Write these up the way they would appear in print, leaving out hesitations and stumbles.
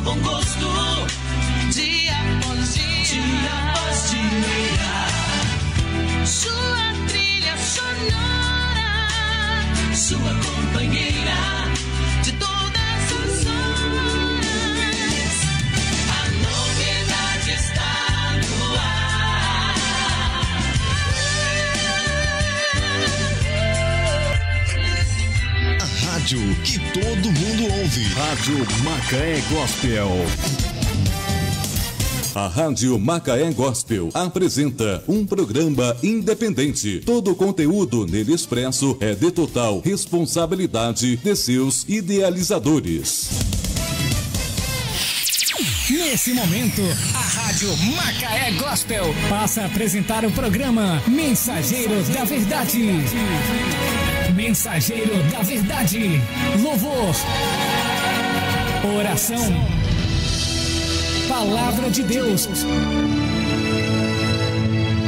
bom gosto, dia após dia. Sua trilha sonora, sua companheira de todas as horas. A novidade está no ar. A rádio que todo mundo ouve. Rádio Macaé Gospel. A Rádio Macaé Gospel apresenta um programa independente. Todo o conteúdo nele expresso é de total responsabilidade de seus idealizadores. Nesse momento, a Rádio Macaé Gospel passa a apresentar o programa Mensageiro da Verdade. Mensageiro da Verdade. Louvor, oração, Palavra de Deus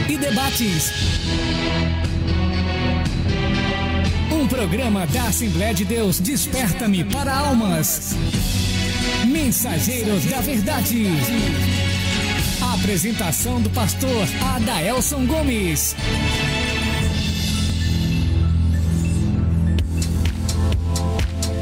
e debates. Um programa da Assembleia de Deus Desperta-me para Almas. Mensageiro da Verdade. A apresentação do pastor Adaelson Gomes.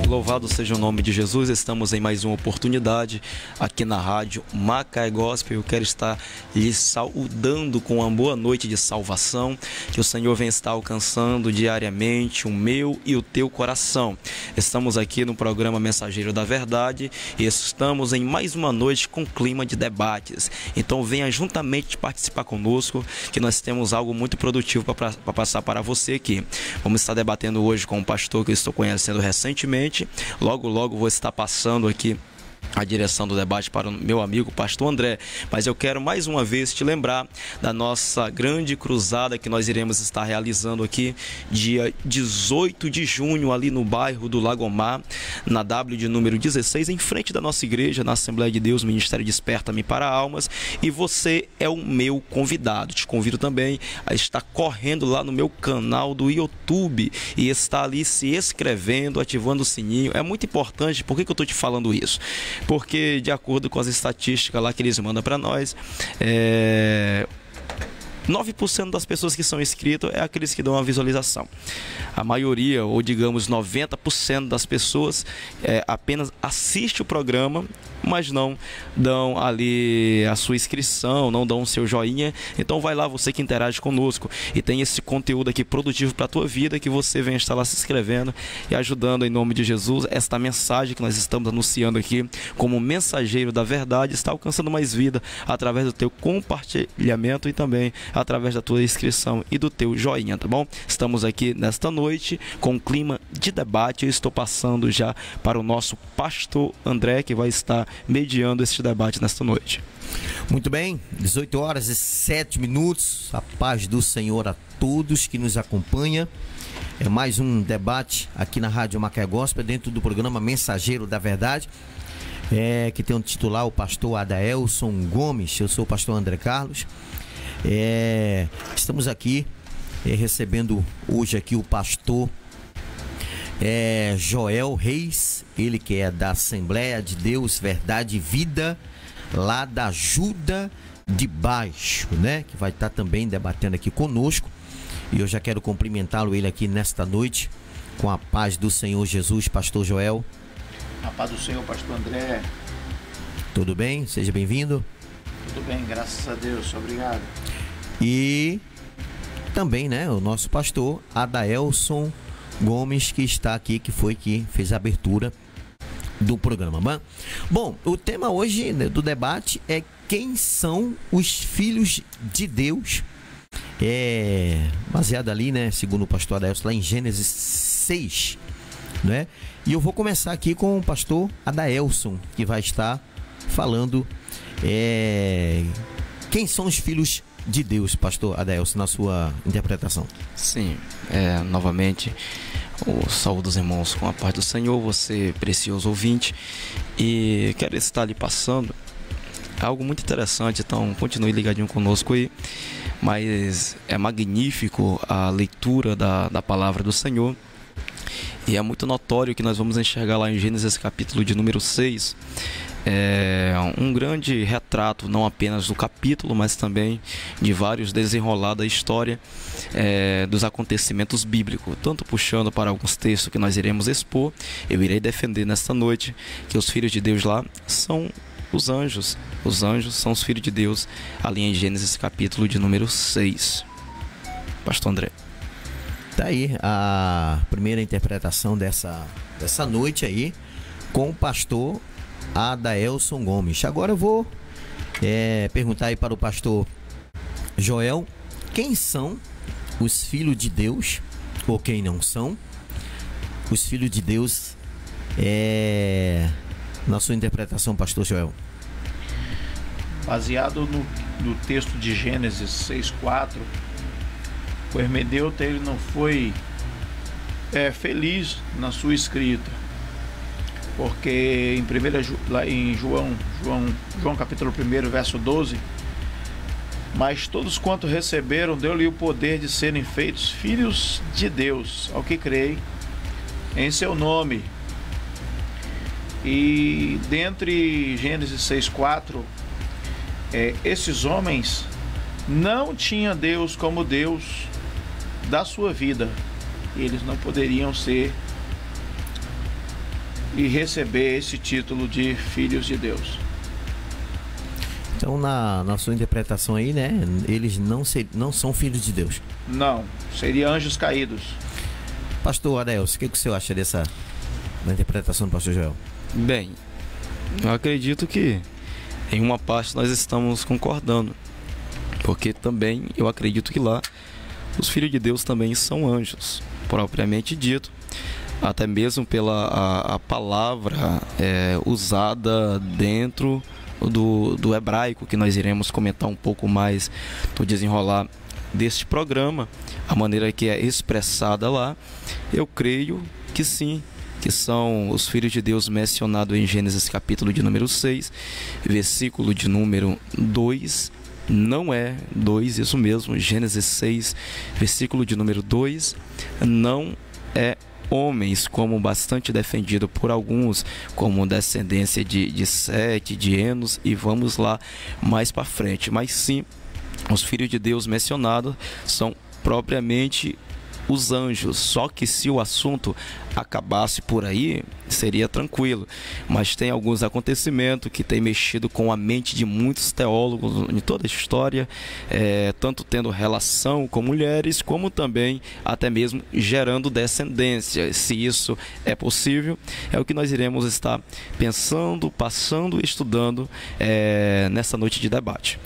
Louvado seja o nome de Jesus. Estamos em mais uma oportunidade aqui na Rádio Macaé Gospel. Eu quero estar lhe saudando com uma boa noite de salvação, que o Senhor vem estar alcançando diariamente o meu e o teu coração. Estamos aqui no programa Mensageiro da Verdade e estamos em mais uma noite com clima de debates. Então venha juntamente participar conosco, que nós temos algo muito produtivo para passar para você aqui. Vamos estar debatendo hoje com um pastor que eu estou conhecendo recentemente. Logo vou estar passando aqui a direção do debate para o meu amigo pastor André, mas eu quero mais uma vez te lembrar da nossa grande cruzada que nós iremos estar realizando aqui dia 18 de junho ali no bairro do Lagomar, na W de número 16, em frente da nossa igreja, na Assembleia de Deus, Ministério Desperta-me para Almas, e você é o meu convidado. Te convido também a estar correndo lá no meu canal do YouTube e estar ali se inscrevendo, ativando o sininho. É muito importante. Por que eu estou te falando isso? Porque, de acordo com as estatísticas lá que eles mandam para nós, 9% das pessoas que são inscritas é aqueles que dão a visualização. A maioria, ou digamos 90% das pessoas apenas assiste o programa, mas não dão ali a sua inscrição, não dão o seu joinha. Então vai lá, você que interage conosco e tem esse conteúdo aqui produtivo para a tua vida, que você venha estar lá se inscrevendo e ajudando em nome de Jesus. Esta mensagem que nós estamos anunciando aqui como mensageiro da verdade está alcançando mais vida através do teu compartilhamento e também através da tua inscrição e do teu joinha, tá bom? Estamos aqui nesta noite com um clima de debate. Eu estou passando já para o nosso pastor André, que vai estar mediando este debate nesta noite. Muito bem, 18 horas e 7 minutos. A paz do Senhor a todos que nos acompanham. É mais um debate aqui na Rádio Macaé Gospel, dentro do programa Mensageiro da Verdade, que tem um titular, o pastor Adaelson Gomes. Eu sou o pastor André Carlos. Estamos aqui recebendo hoje aqui o pastor Joel Reis, ele que é da Assembleia de Deus Verdade e Vida, lá da Ajuda de Baixo, né? Que vai estar também debatendo aqui conosco. E eu já quero cumprimentá-lo, ele aqui nesta noite, com a paz do Senhor Jesus. Pastor Joel. A paz do Senhor, pastor André. Tudo bem? Seja bem-vindo. Tudo bem, graças a Deus, obrigado. E também, né, o nosso pastor Adaelson Gomes, que está aqui, que foi que fez a abertura do programa. Bom, o tema hoje, né, do debate é quem são os filhos de Deus. Baseado ali, né, segundo o pastor Adaelson, lá em Gênesis 6, né? E eu vou começar aqui com o pastor Adaelson, que vai estar falando quem são os filhos de Deus, pastor Adaelson, na sua interpretação. Sim, novamente, o saúde dos irmãos com a paz do Senhor, você precioso ouvinte, e quero estar lhe passando algo muito interessante, então continue ligadinho conosco aí, mas é magnífico a leitura da palavra do Senhor, e é muito notório que nós vamos enxergar lá em Gênesis capítulo de número 6, um grande retrato, não apenas do capítulo, mas também de vários desenrolar da história dos acontecimentos bíblicos, tanto puxando para alguns textos que nós iremos expor. Eu irei defender nesta noite que os filhos de Deus lá são os anjos. Os anjos são os filhos de Deus, ali em Gênesis capítulo de número 6. Pastor André. Tá aí a primeira interpretação dessa noite aí com o pastor Adaelson Gomes. Agora eu vou perguntar aí para o pastor Joel, quem são os filhos de Deus, ou quem não são os filhos de Deus, na sua interpretação, pastor Joel? Baseado no texto de Gênesis 6:4, o hermeneuta ele não foi feliz na sua escrita, porque lá em João capítulo 1, verso 12, mas todos quanto receberam, deu-lhe o poder de serem feitos filhos de Deus, ao que creem em seu nome. E dentre Gênesis 6:4, esses homens não tinham Deus como Deus da sua vida. Eles não poderiam ser e receber esse título de filhos de Deus. Então, na sua interpretação aí, né, eles não são filhos de Deus. Não, seriam anjos caídos. Pastor Adelson, o que o senhor acha da interpretação do pastor Joel? Bem, eu acredito que em uma parte nós estamos concordando, porque também eu acredito que lá os filhos de Deus também são anjos, propriamente dito, até mesmo pela a palavra usada dentro do hebraico, que nós iremos comentar um pouco mais no desenrolar deste programa, a maneira que é expressada lá. Eu creio que sim, que são os filhos de Deus mencionados em Gênesis capítulo de número 6, versículo de número 2, não é 2, isso mesmo, Gênesis 6, versículo de número 2, não é homens, como bastante defendido por alguns, como descendência de Sete, de Enos, e vamos lá mais para frente, mas sim, os filhos de Deus mencionados são propriamente os anjos. Só que se o assunto acabasse por aí, seria tranquilo, mas tem alguns acontecimentos que tem mexido com a mente de muitos teólogos em toda a história, tanto tendo relação com mulheres, como também até mesmo gerando descendência. Se isso é possível, é o que nós iremos estar pensando, passando e estudando nessa noite de debate.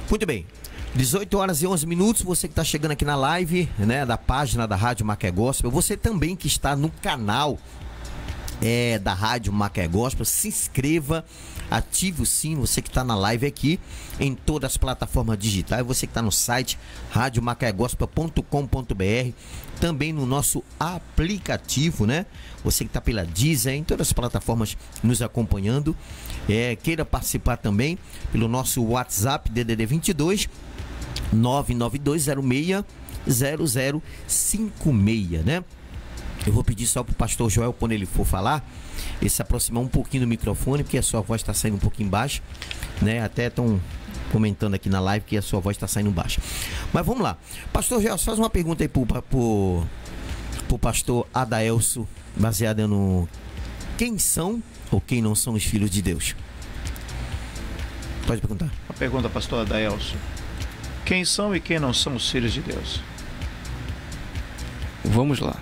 Muito bem, 18 horas e 11 minutos, você que está chegando aqui na live, né, da página da Rádio Macaé Gospel, você também que está no canal da Rádio Macaé Gospel, se inscreva, ative o sino, você que está na live aqui, em todas as plataformas digitais, você que está no site radiomacaegospel.com.br, também no nosso aplicativo, né? Você que está pela Deezer, em todas as plataformas nos acompanhando, queira participar também pelo nosso WhatsApp DDD 22 992060056, né? Eu vou pedir só pro pastor Joel, quando ele for falar, ele se aproximar um pouquinho do microfone, porque a sua voz está saindo um pouquinho baixa, né? Até estão comentando aqui na live que a sua voz está saindo baixa. Mas vamos lá. Pastor Joel, faz uma pergunta aí pro pastor Adaelson, baseada no quem são ou quem não são os filhos de Deus. Pode perguntar. A pergunta, pastor Adaelson: quem são e quem não são os filhos de Deus? Vamos lá.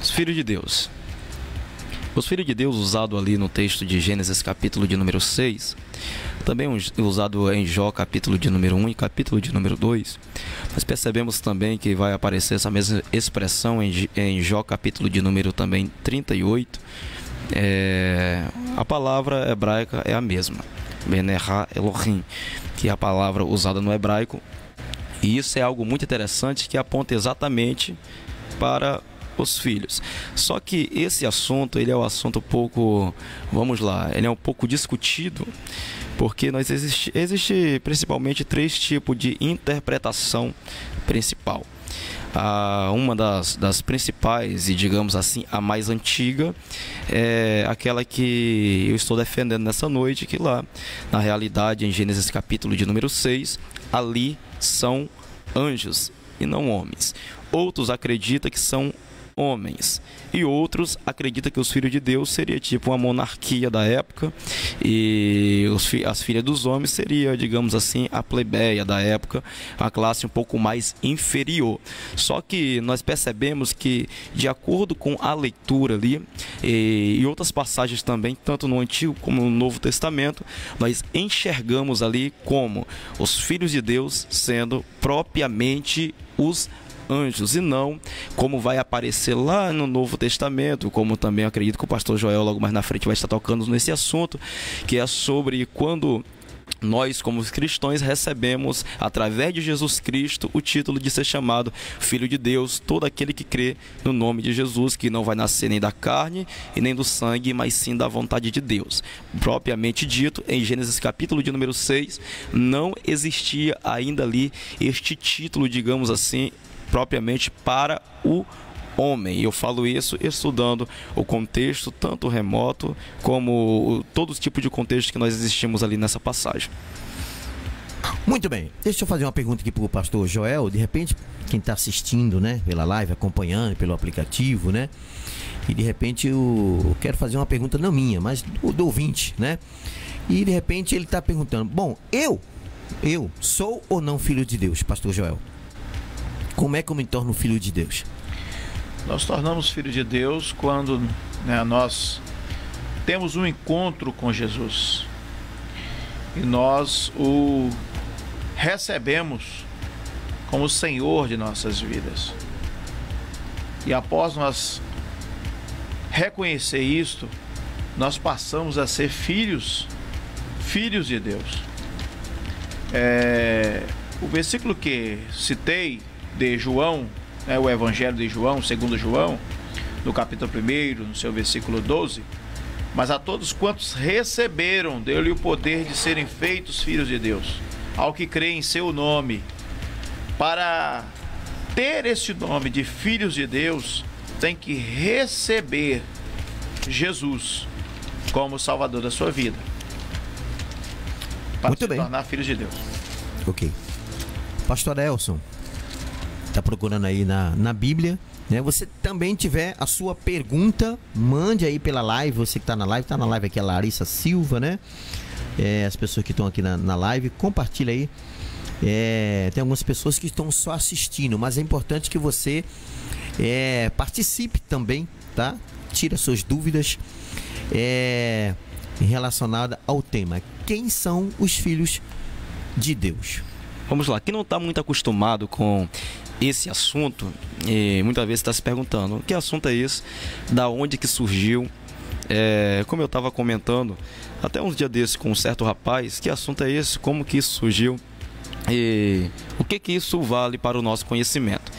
Os filhos de Deus. Os filhos de Deus, usado ali no texto de Gênesis capítulo de número 6, também usado em Jó capítulo de número 1 e capítulo de número 2, nós percebemos também que vai aparecer essa mesma expressão em Jó capítulo de número também 38. A palavra hebraica é a mesma, Benerá Elohim, que é a palavra usada no hebraico. E isso é algo muito interessante, que aponta exatamente para os filhos. Só que esse assunto, ele é um assunto um pouco, vamos lá, ele é um pouco discutido, porque existe principalmente 3 tipos de interpretação principal. Uma das principais e, digamos assim, a mais antiga é aquela que eu estou defendendo nessa noite, que lá, na realidade, em Gênesis capítulo de número 6, ali são anjos e não homens. Outros acreditam que são homens, e outros acreditam que os filhos de Deus seria tipo uma monarquia da época, e as filhas dos homens seria, digamos assim, a plebeia da época, uma classe um pouco mais inferior. Só que nós percebemos que, de acordo com a leitura ali e outras passagens também, tanto no Antigo como no Novo Testamento, nós enxergamos ali como os filhos de Deus sendo propriamente os anjos, e não como vai aparecer lá no Novo Testamento, como também acredito que o pastor Joel logo mais na frente vai estar tocando nesse assunto, que é sobre quando nós, como cristãos, recebemos, através de Jesus Cristo, o título de ser chamado Filho de Deus, todo aquele que crê no nome de Jesus, que não vai nascer nem da carne e nem do sangue, mas sim da vontade de Deus. Propriamente dito, em Gênesis capítulo de número 6, não existia ainda ali este título, digamos assim, propriamente para o homem. Eu falo isso estudando o contexto, tanto remoto como todo tipo de contexto que nós existimos ali nessa passagem. Muito bem, deixa eu fazer uma pergunta aqui para o pastor Joel. De repente, quem está assistindo, né, pela live, acompanhando pelo aplicativo, né, e de repente eu quero fazer uma pergunta não minha, mas do ouvinte, né, e de repente ele está perguntando: bom, eu sou ou não filho de Deus, pastor Joel? Como é que eu me torno filho de Deus? Nós tornamos filho de Deus quando, né, nós temos um encontro com Jesus e nós o recebemos como Senhor de nossas vidas. E após nós reconhecer isto, nós passamos a ser filhos de Deus. O versículo que citei de João, o Evangelho de João, segundo João, no capítulo 1, no seu versículo 12: mas a todos quantos receberam, deu-lhe o poder de serem feitos filhos de Deus, ao que crê em seu nome. Para ter esse nome de filhos de Deus, tem que receber Jesus como Salvador da sua vida, para se tornar filhos de Deus. Ok. Pastor Elson, está procurando aí na Bíblia, né? Você também tiver a sua pergunta, mande aí pela live. Você que está na live aqui, a Larissa Silva, né? As pessoas que estão aqui na live, compartilha aí. Tem algumas pessoas que estão só assistindo, mas é importante que você participe também, tá? Tira suas dúvidas relacionadas ao tema: quem são os filhos de Deus? Vamos lá, quem não está muito acostumado com esse assunto, e muitas vezes está se perguntando: que assunto é esse? Da onde que surgiu? Como eu estava comentando até uns dias desses com um certo rapaz, que assunto é esse? Como que isso surgiu? E o que isso vale para o nosso conhecimento?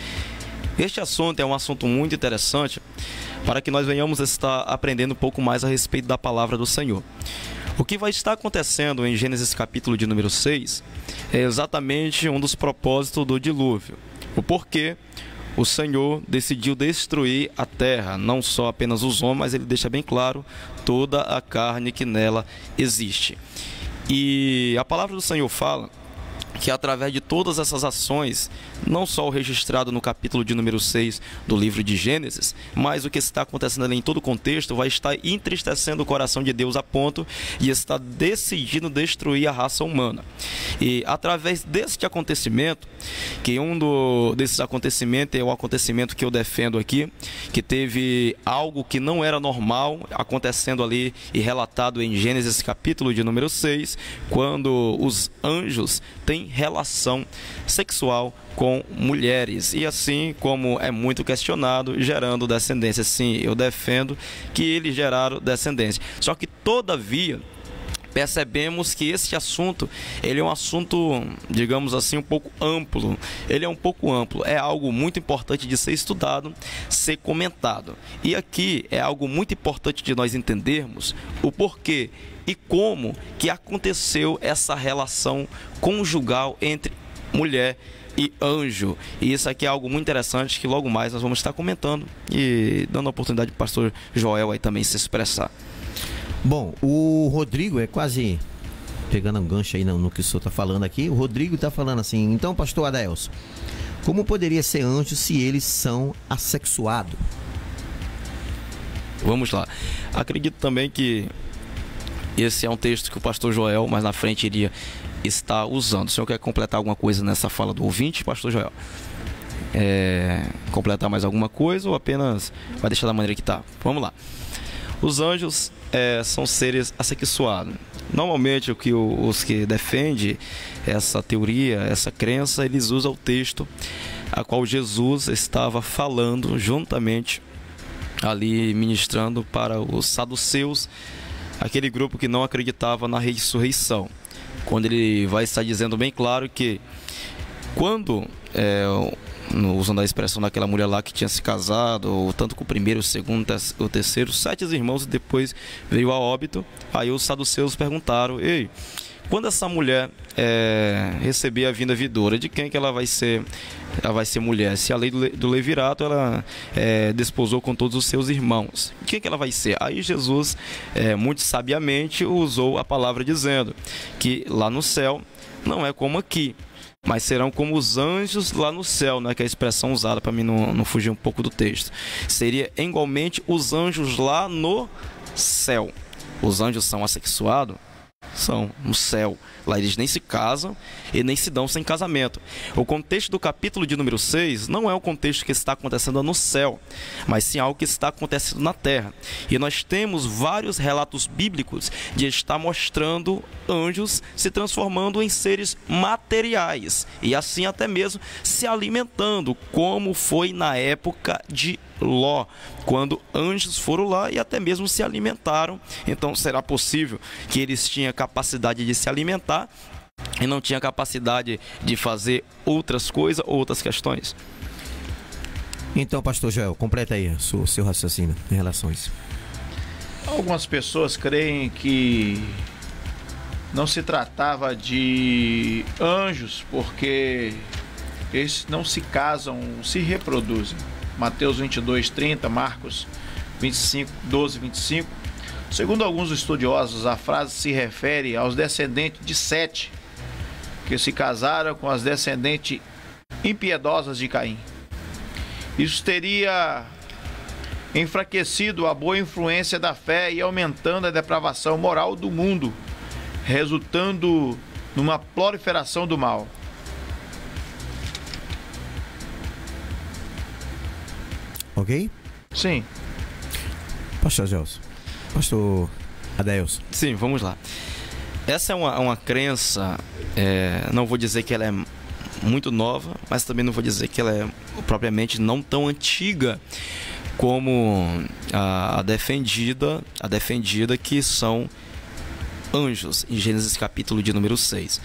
Este assunto é um assunto muito interessante para que nós venhamos estar aprendendo um pouco mais a respeito da palavra do Senhor. O que vai estar acontecendo em Gênesis capítulo de número 6 é exatamente um dos propósitos do dilúvio. O porquê o Senhor decidiu destruir a terra, não só apenas os homens, mas ele deixa bem claro toda a carne que nela existe. E a palavra do Senhor fala que através de todas essas ações, não só o registrado no capítulo de número 6 do livro de Gênesis, mas o que está acontecendo ali em todo o contexto vai estar entristecendo o coração de Deus a ponto de estar decidindo destruir a raça humana. E através deste acontecimento, que desses acontecimentos é o acontecimento que eu defendo aqui, que teve algo que não era normal acontecendo ali e relatado em Gênesis capítulo de número 6, quando os anjos têm relação sexual com mulheres, e assim como é muito questionado, gerando descendência. Sim, eu defendo que eles geraram descendência. Só que todavia percebemos que esse assunto, ele é um assunto, digamos assim, um pouco amplo. Ele é um pouco amplo, é algo muito importante de ser estudado, ser comentado. E aqui é algo muito importante de nós entendermos o porquê e como que aconteceu essa relação conjugal entre mulher e anjo. E isso aqui é algo muito interessante que logo mais nós vamos estar comentando e dando a oportunidade para o pastor Joel aí também se expressar. Bom, o Rodrigo é quase pegando um gancho aí no que o senhor está falando aqui. O Rodrigo está falando assim: então, pastor Adelson, como poderia ser anjo se eles são assexuados? Vamos lá. Acredito também que esse é um texto que o pastor Joel mais na frente iria estar usando. O senhor quer completar alguma coisa nessa fala do ouvinte, pastor Joel? Completar mais alguma coisa ou apenas vai deixar da maneira que está? Vamos lá. Os anjos são seres assexuados. Normalmente os que defendem essa teoria, essa crença, eles usam o texto a qual Jesus estava falando juntamente ali ministrando para os saduceus, aquele grupo que não acreditava na ressurreição, quando ele vai estar dizendo bem claro que quando, usando a expressão daquela mulher lá que tinha se casado, tanto com o primeiro, o segundo, o terceiro, 7 irmãos, e depois veio a óbito, aí os saduceus perguntaram: ei, quando essa mulher receber a vinda vindoura, de quem que ela vai ser? Ela vai ser mulher. Se a lei do levirato, ela desposou com todos os seus irmãos, de quem que ela vai ser? Aí Jesus, muito sabiamente, usou a palavra dizendo que lá no céu não é como aqui, mas serão como os anjos lá no céu, né? Que é a expressão usada para mim não fugir um pouco do texto. Seria igualmente os anjos lá no céu. Os anjos são assexuados? São, no céu. Lá eles nem se casam e nem se dão sem casamento. O contexto do capítulo de número 6 não é o contexto que está acontecendo no céu, mas sim algo que está acontecendo na terra. E nós temos vários relatos bíblicos de estar mostrando anjos se transformando em seres materiais e assim até mesmo se alimentando, como foi na época de Ló, quando anjos foram lá e até mesmo se alimentaram. Então será possível que eles tinham capacidade de se alimentar e não tinham capacidade de fazer outras coisas, outras questões? Então, pastor Joel, completa aí o seu raciocínio em relação a isso. Algumas pessoas creem que não se tratava de anjos porque eles não se casam, se reproduzem. Mateus 22:30, Marcos 12:25. Segundo alguns estudiosos, a frase se refere aos descendentes de Sete, que se casaram com as descendentes impiedosas de Caim. Isso teria enfraquecido a boa influência da fé e aumentando a depravação moral do mundo, resultando numa proliferação do mal. Ok? Sim. Pastor Gelson. Pastor Adelson. Sim, vamos lá. Essa é uma crença, não vou dizer que ela é muito nova, mas também não vou dizer que ela é propriamente não tão antiga como a defendida que são anjos, em Gênesis capítulo de número 6.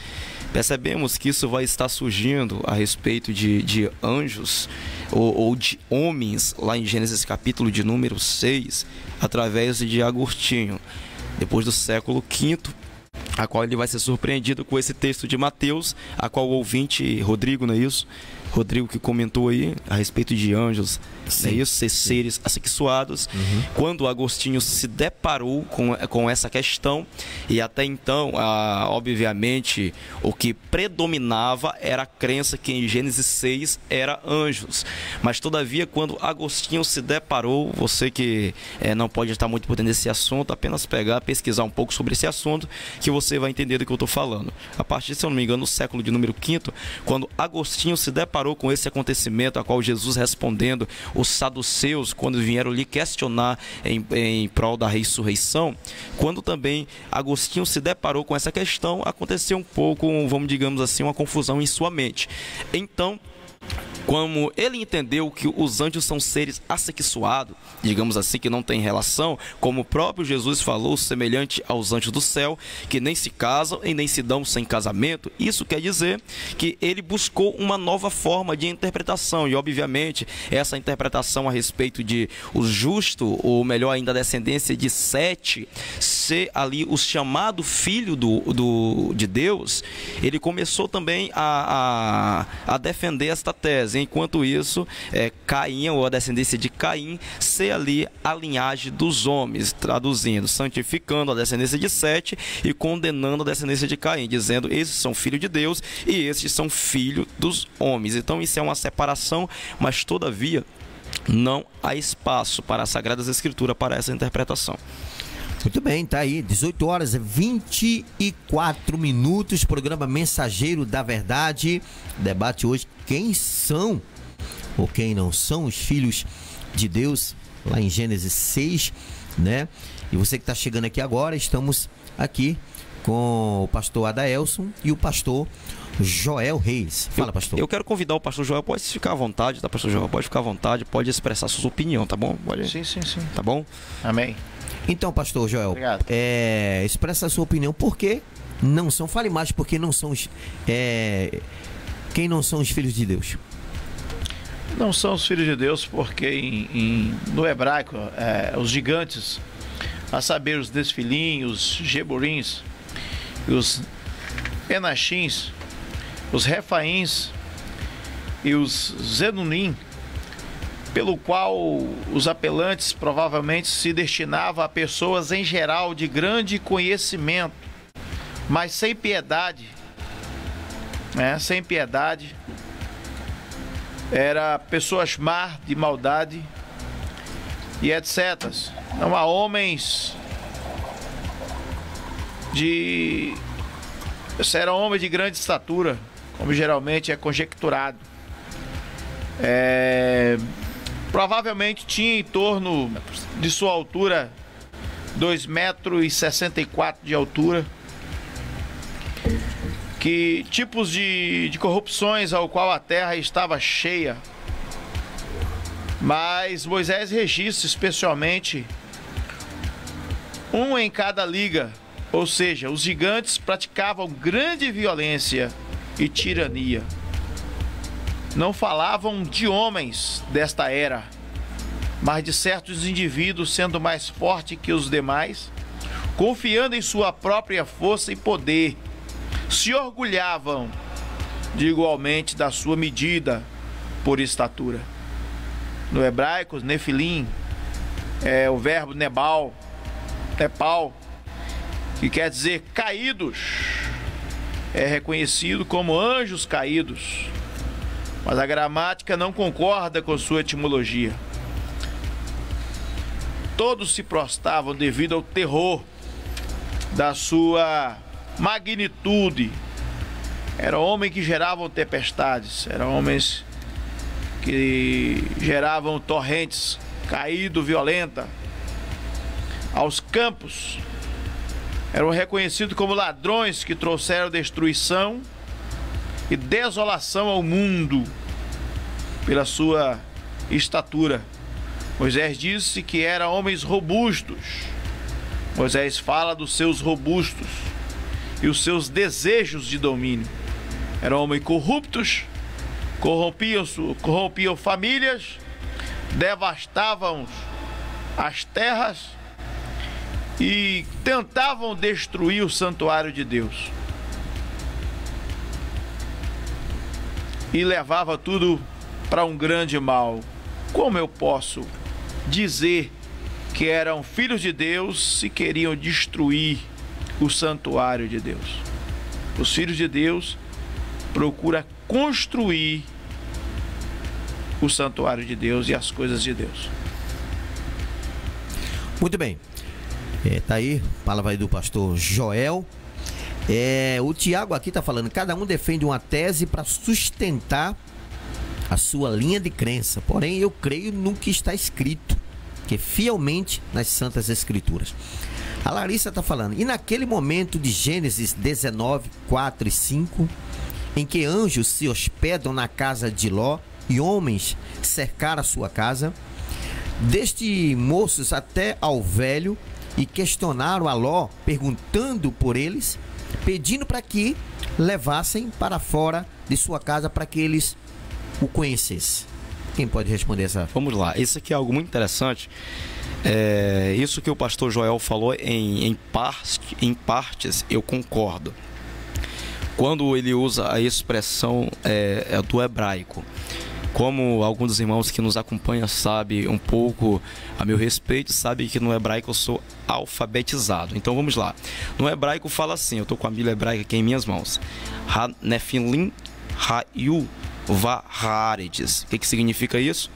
Percebemos que isso vai estar surgindo a respeito de anjos ou de homens lá em Gênesis capítulo de número 6, através de Agostinho, depois do século V, a qual ele vai ser surpreendido com esse texto de Mateus, a qual o ouvinte, Rodrigo, não é isso? Rodrigo que comentou aí a respeito de anjos, sim, é isso? Ser seres assexuados. Quando Agostinho se deparou com essa questão, e até então, obviamente, o que predominava era a crença que em Gênesis 6 era anjos. Mas todavia, quando Agostinho se deparou, você que não pode estar muito por dentro desse assunto, apenas pesquisar um pouco sobre esse assunto, que você vai entender do que eu estou falando. A partir, se eu não me engano, do século de número 5, quando Agostinho se deparou com esse acontecimento, a qual Jesus respondendo os saduceus, quando vieram lhe questionar em prol da ressurreição, quando também Agostinho se deparou com essa questão, aconteceu um pouco, digamos assim, uma confusão em sua mente. Então, como ele entendeu que os anjos são seres assexuados, digamos assim, que não tem relação, como o próprio Jesus falou, semelhante aos anjos do céu, que nem se casam e nem se dão sem casamento. Isso quer dizer que ele buscou uma nova forma de interpretação, e obviamente essa interpretação a respeito de o justo, ou melhor ainda, a descendência de Sete, ser ali o chamado filho de Deus, ele começou também a defender esta tese. Enquanto isso, Caim, ou a descendência de Caim, ser ali a linhagem dos homens, traduzindo, santificando a descendência de Sete e condenando a descendência de Caim, dizendo, esses são filhos de Deus e esses são filhos dos homens. Então isso é uma separação, mas todavia não há espaço para as Sagradas Escrituras para essa interpretação. Muito bem, tá aí, 18 horas e 24 minutos, programa Mensageiro da Verdade. Debate hoje, quem são ou quem não são os filhos de Deus, lá em Gênesis 6, né? E você que está chegando aqui agora, estamos aqui com o pastor Adaelson e o pastor Joel Reis. Fala, pastor. Eu quero convidar o pastor Joel, pode ficar à vontade, tá, pastor Joel? Pode ficar à vontade, pode expressar sua opinião, tá bom? Pode... Sim. Tá bom? Amém. Então, pastor Joel, Obrigado. Expressa a sua opinião, por que não são, fale mais, porque não são os, quem não são os filhos de Deus? Não são os filhos de Deus porque no hebraico, os gigantes, a saber, os Desfilim, os Geburins, os Enachins, os Refaíns e os Zenunim, pelo qual os apelantes provavelmente se destinavam a pessoas em geral de grande conhecimento, mas sem piedade, né? Sem piedade, era pessoas más, de maldade e etc. Não há homens eram homens de grande estatura, como geralmente é conjecturado. Provavelmente tinha em torno de sua altura 2,64 metros de altura. Que tipos de corrupções ao qual a terra estava cheia. Mas Moisés registra especialmente um em cada liga, ou seja, os gigantes praticavam grande violência e tirania. Não falavam de homens desta era, mas de certos indivíduos sendo mais fortes que os demais, confiando em sua própria força e poder, se orgulhavam igualmente da sua medida por estatura. No hebraico, Nefilim é o verbo Nepal, que quer dizer caídos. É reconhecido como anjos caídos, mas a gramática não concorda com sua etimologia. Todos se prostravam devido ao terror da sua magnitude. Eram homens que geravam tempestades, eram homens que geravam torrentes caído, violenta. Aos campos, eram reconhecidos como ladrões que trouxeram destruição e desolação ao mundo pela sua estatura. Moisés disse que eram homens robustos. Moisés fala dos seus robustos e os seus desejos de domínio. Eram homens corruptos, corrompiam famílias, devastavam as terras e tentavam destruir o santuário de Deus. E levava tudo para um grande mal. Como eu posso dizer que eram filhos de Deus se queriam destruir o santuário de Deus? Os filhos de Deus procuram construir o santuário de Deus e as coisas de Deus. Muito bem. Tá aí, palavra aí do pastor Joel. O Tiago aqui tá falando, cada um defende uma tese para sustentar a sua linha de crença. Porém, eu creio no que está escrito, que é fielmente nas Santas Escrituras. A Larissa tá falando, e naquele momento de Gênesis 19, 4 e 5, em que anjos se hospedam na casa de Ló, e homens cercaram a sua casa, desde moços até ao velho, e questionaram a Ló, perguntando por eles, pedindo para que levassem para fora de sua casa para que eles o conhecessem. Quem pode responder essa? Vamos lá, isso aqui é algo muito interessante. Isso que o pastor Joel falou em partes eu concordo. Quando ele usa a expressão do hebraico, como alguns dos irmãos que nos acompanham sabem um pouco a meu respeito, sabem que no hebraico eu sou alfabetizado. Então vamos lá. No hebraico fala assim, eu estou com a Bíblia hebraica aqui em minhas mãos. Ha-nefilim ha-yu va-haaretz. O que significa isso?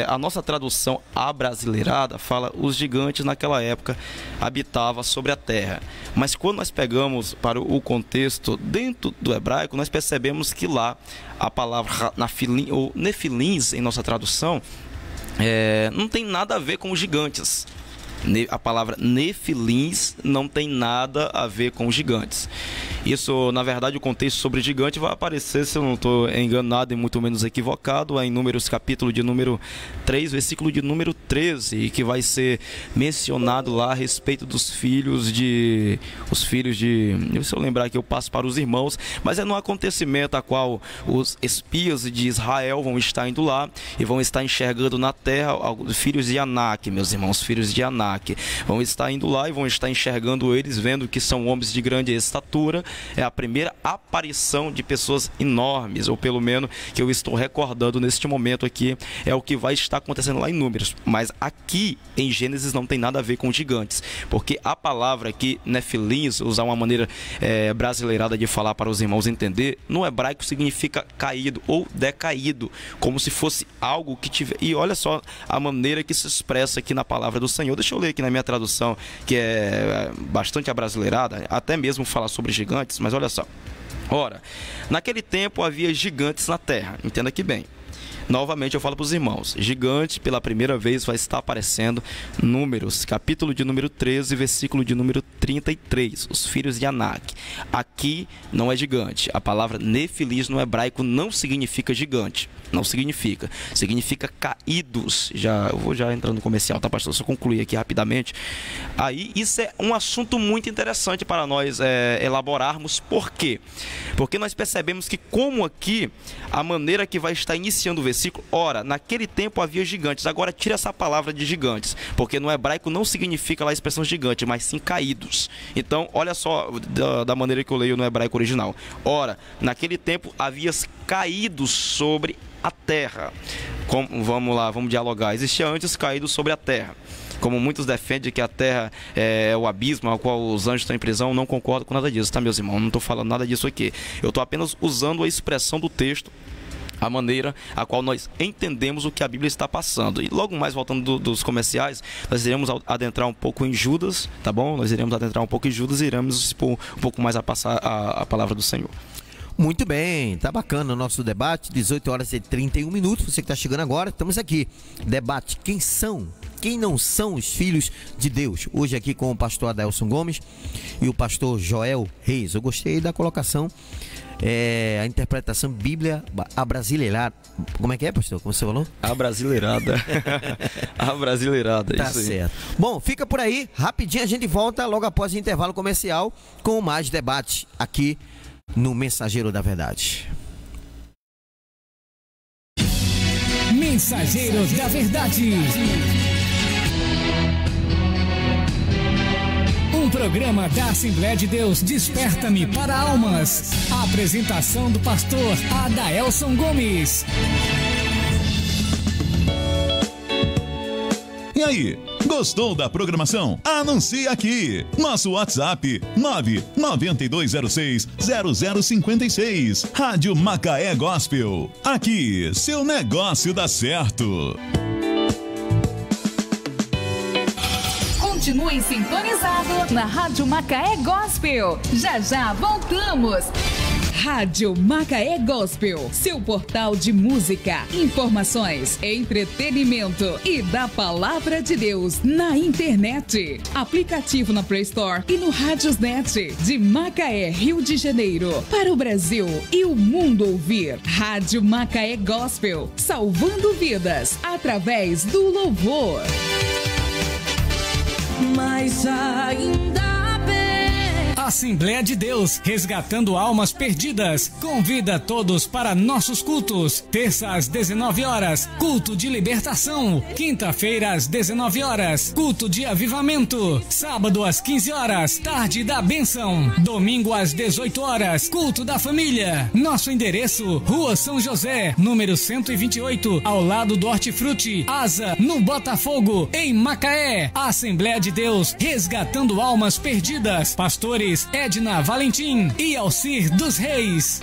A nossa tradução abrasileirada fala os gigantes naquela época habitavam sobre a terra. Mas quando nós pegamos para o contexto dentro do hebraico, nós percebemos que lá a palavra nafilim ou nefilins em nossa tradução não tem nada a ver com os gigantes. A palavra nefilins não tem nada a ver com gigantes. Isso, na verdade, o contexto sobre gigante vai aparecer, se eu não estou enganado e muito menos equivocado, em Números capítulo de número 3, versículo de número 13, que vai ser mencionado lá a respeito dos filhos de... Se eu lembrar que eu passo para os irmãos, mas é no acontecimento a qual os espias de Israel vão estar indo lá e vão estar enxergando na terra os filhos de Anak, meus irmãos, filhos de Anak. Vão estar indo lá e vão estar enxergando eles, vendo que são homens de grande estatura. É a primeira aparição de pessoas enormes, ou pelo menos que eu estou recordando neste momento aqui, é o que vai estar acontecendo lá em Números. Mas aqui em Gênesis não tem nada a ver com gigantes, porque a palavra aqui, nefilins, usar uma maneira brasileirada de falar para os irmãos entender, no hebraico significa caído ou decaído, como se fosse algo que tiver... E olha só a maneira que se expressa aqui na palavra do Senhor. Deixa eu ler aqui na minha tradução, que é bastante abrasileirada, até mesmo falar sobre gigantes, mas olha só. Ora, naquele tempo havia gigantes na terra. Entenda aqui bem. Novamente eu falo para os irmãos, gigante pela primeira vez vai estar aparecendo Números, capítulo de número 13, versículo de número 33, os filhos de Anak. Aqui não é gigante, a palavra nefilis no hebraico não significa gigante, não significa, significa caídos. Eu vou já entrando no comercial, tá, pastor? Só concluir aqui rapidamente. Aí, isso é um assunto muito interessante para nós elaborarmos. Por quê? Porque nós percebemos que, como aqui, a maneira que vai estar iniciando o versículo, ora, naquele tempo havia gigantes. Agora tira essa palavra de gigantes, porque no hebraico não significa lá a expressão gigante, mas sim caídos. Então, olha só da maneira que eu leio no hebraico original. Ora, naquele tempo havia caídos sobre a terra. Vamos lá, vamos dialogar. Existia antes caídos sobre a terra. Como muitos defendem que a terra é o abismo ao qual os anjos estão em prisão, não concordo com nada disso, tá, meus irmãos? Não estou falando nada disso aqui. Eu estou apenas usando a expressão do texto, a maneira a qual nós entendemos o que a Bíblia está passando. E logo mais, voltando dos comerciais, nós iremos adentrar um pouco em Judas, tá bom? Nós iremos adentrar um pouco em Judas e iremos expor um pouco mais a passar a palavra do Senhor. Muito bem, tá bacana o nosso debate, 18 horas e 31 minutos, você que está chegando agora, estamos aqui, debate, quem não são os filhos de Deus? Hoje aqui com o pastor Adelson Gomes e o pastor Joel Reis. Eu gostei da colocação, a interpretação Bíblia abrasileirada. Como é que é, pastor? Como você falou? Abrasileirada. Abrasileirada, tá isso aí. Certo. Bom, fica por aí, rapidinho a gente volta logo após o intervalo comercial com mais debate aqui no Mensageiro da Verdade. Mensageiros da Verdade. Um programa da Assembleia de Deus Desperta-me para Almas. A apresentação do pastor Adaelson Gomes. E aí, gostou da programação? Anuncie aqui. Nosso WhatsApp 992060056. Rádio Macaé Gospel. Aqui, seu negócio dá certo. Continue sintonizado na Rádio Macaé Gospel. Já já voltamos. Rádio Macaé Gospel, seu portal de música, informações, entretenimento e da palavra de Deus na internet. Aplicativo na Play Store e no Radiosnet de Macaé, Rio de Janeiro, para o Brasil e o mundo ouvir. Rádio Macaé Gospel, salvando vidas através do louvor. Mas ainda Assembleia de Deus, resgatando almas perdidas. Convida todos para nossos cultos. Terça às 19 horas, culto de libertação. Quinta-feira às 19 horas, culto de avivamento. Sábado às 15 horas, tarde da bênção. Domingo às 18 horas, culto da família. Nosso endereço, Rua São José, número 128, ao lado do Hortifruti, Asa, no Botafogo, em Macaé. Assembleia de Deus, resgatando almas perdidas. Pastores Edna Valentim e Alcir dos Reis.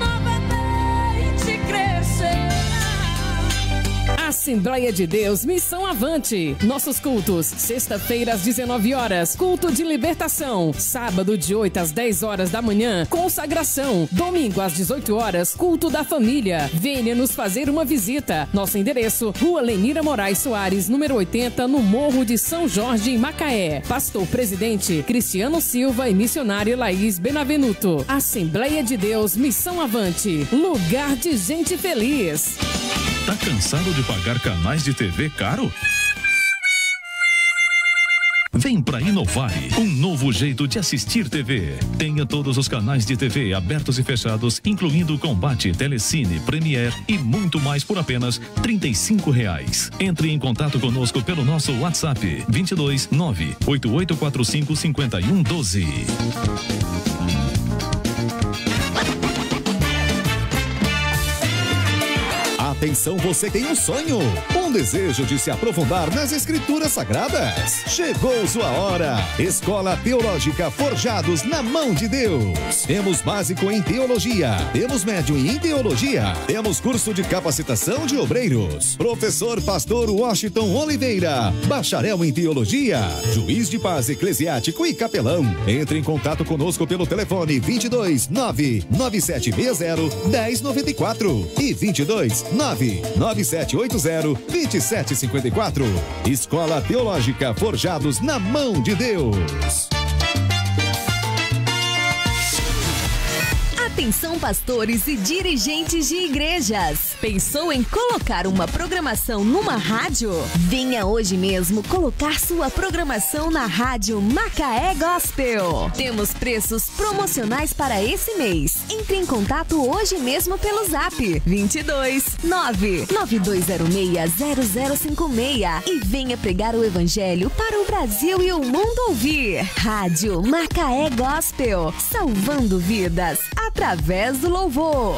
Assembleia de Deus, Missão Avante. Nossos cultos, sexta-feira às 19 horas, culto de libertação. Sábado de 8 às 10 horas da manhã, consagração. Domingo às 18 horas, culto da família. Venha nos fazer uma visita. Nosso endereço, Rua Lenira Moraes Soares, número 80, no Morro de São Jorge, em Macaé. Pastor Presidente Cristiano Silva e missionário Laís Benavenuto. Assembleia de Deus, Missão Avante. Lugar de gente feliz. Tá cansado de pagar canais de TV caro? Vem pra Inovare, um novo jeito de assistir TV. Tenha todos os canais de TV abertos e fechados, incluindo Combate, Telecine, Premiere e muito mais por apenas R$35. Entre em contato conosco pelo nosso WhatsApp 22 98845 5112. Atenção, você tem um sonho, um desejo de se aprofundar nas escrituras sagradas. Chegou sua hora. Escola Teológica Forjados na Mão de Deus. Temos básico em teologia, temos médio em teologia, temos curso de capacitação de obreiros. Professor Pastor Washington Oliveira, bacharel em teologia, juiz de paz eclesiástico e capelão. Entre em contato conosco pelo telefone 22 99760 1094 e 22 99780-2754. Escola Teológica Forjados na Mão de Deus. Atenção, pastores e dirigentes de igrejas. Pensou em colocar uma programação numa rádio? Venha hoje mesmo colocar sua programação na Rádio Macaé Gospel. Temos preços promocionais para esse mês. Entre em contato hoje mesmo pelo Zap 22 992060056 e venha pregar o Evangelho para o Brasil e o mundo ouvir. Rádio Macaé Gospel, salvando vidas através do louvor.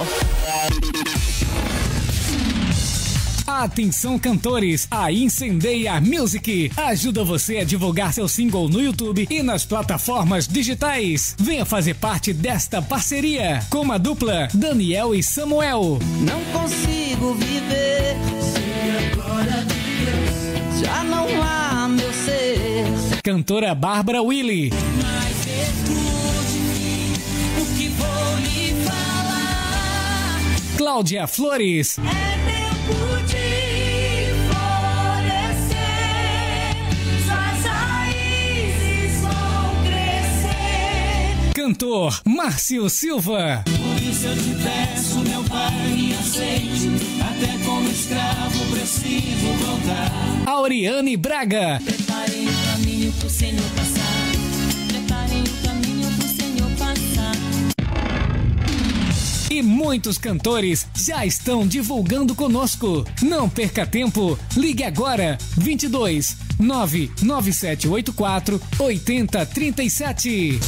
Atenção, cantores, a Incendeia Music ajuda você a divulgar seu single no YouTube e nas plataformas digitais. Venha fazer parte desta parceria com a dupla Daniel e Samuel. Não consigo viver sem a glória de Deus, já não há meu ser. Cantora Bárbara Willy. Mas escute o que vou lhe falar. Cláudia Flores. É tempo de florescer, suas raízes vão crescer. Cantor Márcio Silva. Por isso eu te peço, meu Pai, me aceite, até como escravo preciso voltar. Auriane Braga. Preparem o caminho pro Senhor passar, preparem o caminho pro Senhor passar. E muitos cantores já estão divulgando conosco. Não perca tempo, ligue agora 22 99784 8037.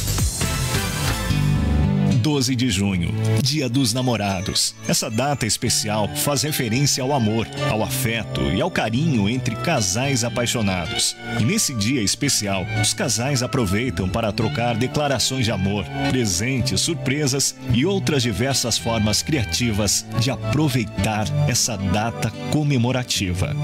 12 de junho, Dia dos Namorados. Essa data especial faz referência ao amor, ao afeto e ao carinho entre casais apaixonados. E nesse dia especial, os casais aproveitam para trocar declarações de amor, presentes, surpresas e outras diversas formas criativas de aproveitar essa data comemorativa.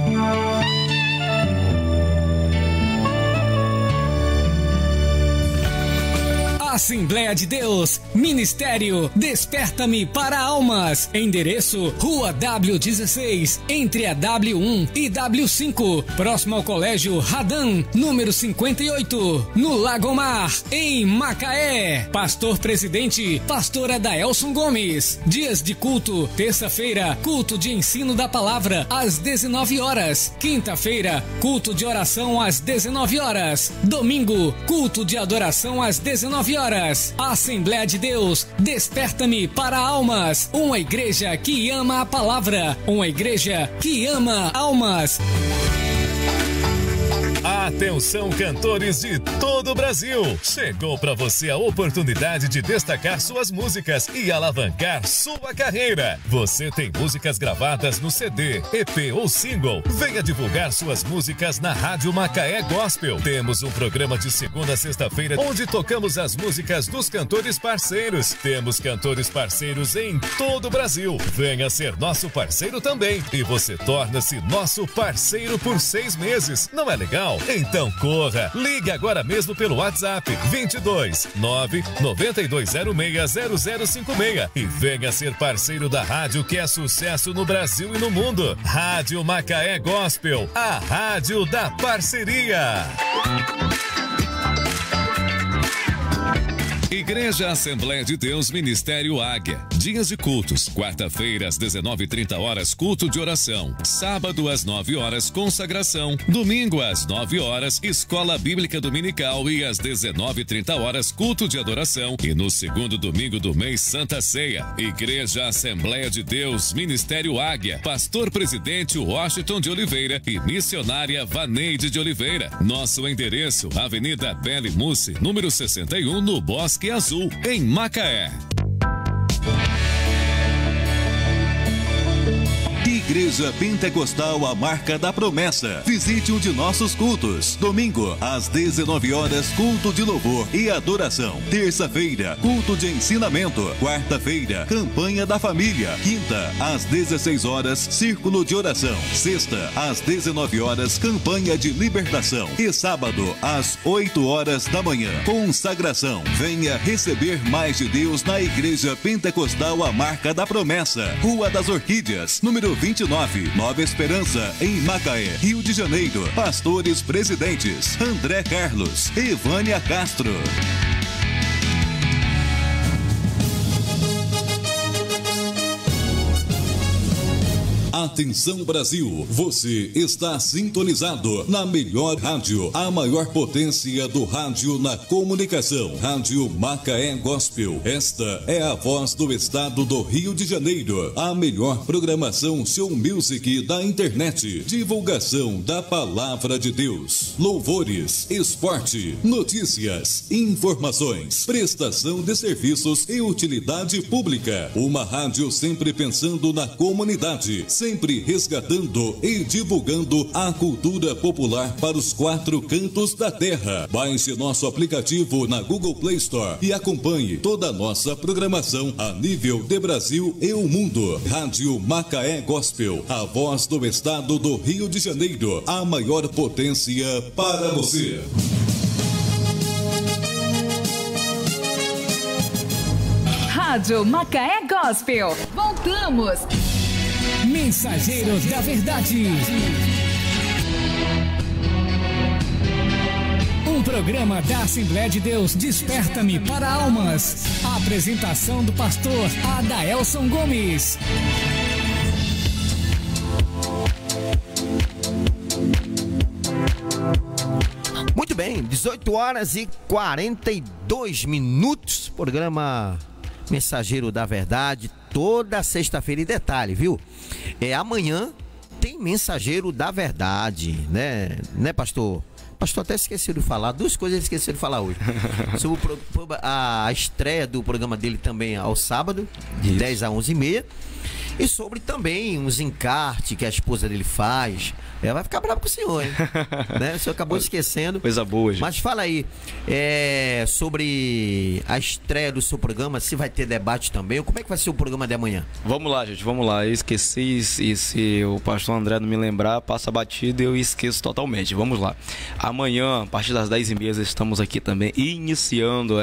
Assembleia de Deus, Ministério Desperta-me para Almas. Endereço Rua W16, entre a W1 e W5, próximo ao Colégio Radan, número 58, no Lagomar, em Macaé. Pastor presidente, pastora Daelson Gomes. Dias de culto: terça-feira, culto de ensino da palavra às 19 horas. Quinta-feira, culto de oração às 19 horas. Domingo, culto de adoração às 19 horas. Assembleia de Deus, Desperta-me para Almas. Uma igreja que ama a palavra. Uma igreja que ama almas. Atenção, cantores de todo o Brasil! Chegou para você a oportunidade de destacar suas músicas e alavancar sua carreira. Você tem músicas gravadas no CD, EP ou single? Venha divulgar suas músicas na Rádio Macaé Gospel. Temos um programa de segunda a sexta-feira onde tocamos as músicas dos cantores parceiros. Temos cantores parceiros em todo o Brasil. Venha ser nosso parceiro também. E você torna-se nosso parceiro por 6 meses. Não é legal? Então corra, ligue agora mesmo pelo WhatsApp 22 99206 0056 e venha ser parceiro da rádio que é sucesso no Brasil e no mundo. Rádio Macaé Gospel, a rádio da parceria. Igreja Assembleia de Deus, Ministério Águia. Dias de cultos: quarta-feira às 19h30, culto de oração. Sábado às 9 horas, consagração. Domingo às 9 horas, escola bíblica dominical e às 19h30, culto de adoração. E no segundo domingo do mês, Santa Ceia. Igreja Assembleia de Deus, Ministério Águia. Pastor presidente Washington de Oliveira e missionária Vaneide de Oliveira. Nosso endereço: Avenida Belle Mussi, número 61, no Bosque Azul, em Macaé. Igreja Pentecostal A Marca da Promessa. Visite um de nossos cultos. Domingo, às 19 horas, culto de louvor e adoração. Terça-feira, culto de ensinamento. Quarta-feira, campanha da família. Quinta, às 16 horas, círculo de oração. Sexta, às 19 horas, campanha de libertação. E sábado, às 8 horas da manhã, consagração. Venha receber mais de Deus na Igreja Pentecostal A Marca da Promessa. Rua das Orquídeas, número 29, Nova Esperança, em Macaé, Rio de Janeiro. Pastores presidentes: André Carlos e Vânia Castro. Atenção Brasil, você está sintonizado na melhor rádio, a maior potência do rádio na comunicação. Rádio Macaé Gospel. Esta é a voz do estado do Rio de Janeiro. A melhor programação show music da internet. Divulgação da palavra de Deus. Louvores, esporte, notícias, informações, prestação de serviços e utilidade pública. Uma rádio sempre pensando na comunidade, sempre resgatando e divulgando a cultura popular para os 4 cantos da terra. Baixe nosso aplicativo na Google Play Store e acompanhe toda a nossa programação a nível de Brasil e o mundo. Rádio Macaé Gospel, a voz do estado do Rio de Janeiro, a maior potência para você. Rádio Macaé Gospel. Voltamos. Mensageiro da Verdade. Um programa da Assembleia de Deus, Desperta-me para Almas. A apresentação do pastor Adaelson Gomes. Muito bem, 18 horas e 42 minutos. Programa Mensageiro da Verdade, toda sexta-feira. E detalhe, viu? Amanhã tem Mensageiro da Verdade, né, pastor? Pastor até esqueceu de falar, 2 coisas ele esqueceu de falar hoje. Sobre a estreia do programa dele também ao sábado, de 10 a 11h30. E sobre também uns encartes que a esposa dele faz. Ela vai ficar brava com o senhor, hein? Né? O senhor acabou esquecendo. Coisa boa, gente. Mas fala aí, sobre a estreia do seu programa, se vai ter debate também, ou como é que vai ser o programa de amanhã? Vamos lá, gente, vamos lá. Eu esqueci, e se o pastor André não me lembrar, passa batida e eu esqueço totalmente. Vamos lá. Amanhã, a partir das 10h30, estamos aqui também, iniciando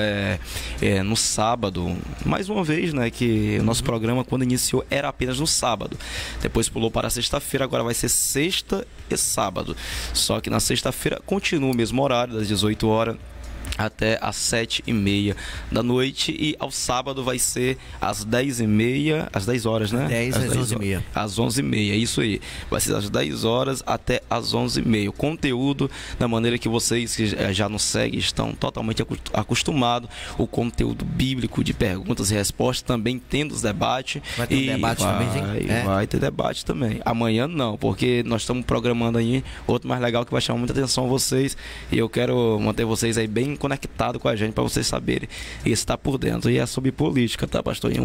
no sábado, mais uma vez, né, que o nosso programa, quando iniciou, era apenas no sábado. Depois pulou para sexta-feira, agora vai ser sexta e sábado. Só que na sexta-feira continua o mesmo horário, das 18 horas até às 7h30 da noite, e ao sábado vai ser às 10h30, às 10 horas, né? 10 às 11h30. Às 11h30, isso aí. Vai ser às 10 horas até às 11h30. O conteúdo, da maneira que vocês que já nos seguem estão totalmente acostumados, o conteúdo bíblico de perguntas e respostas, também tendo os debates. Vai ter debate também, hein? Vai ter debate também. Amanhã não, porque nós estamos programando aí outro mais legal que vai chamar muita atenção a vocês, e eu quero manter vocês aí bem conectado com a gente, para vocês saberem e estar por dentro. E é sobre política, tá, pastor? E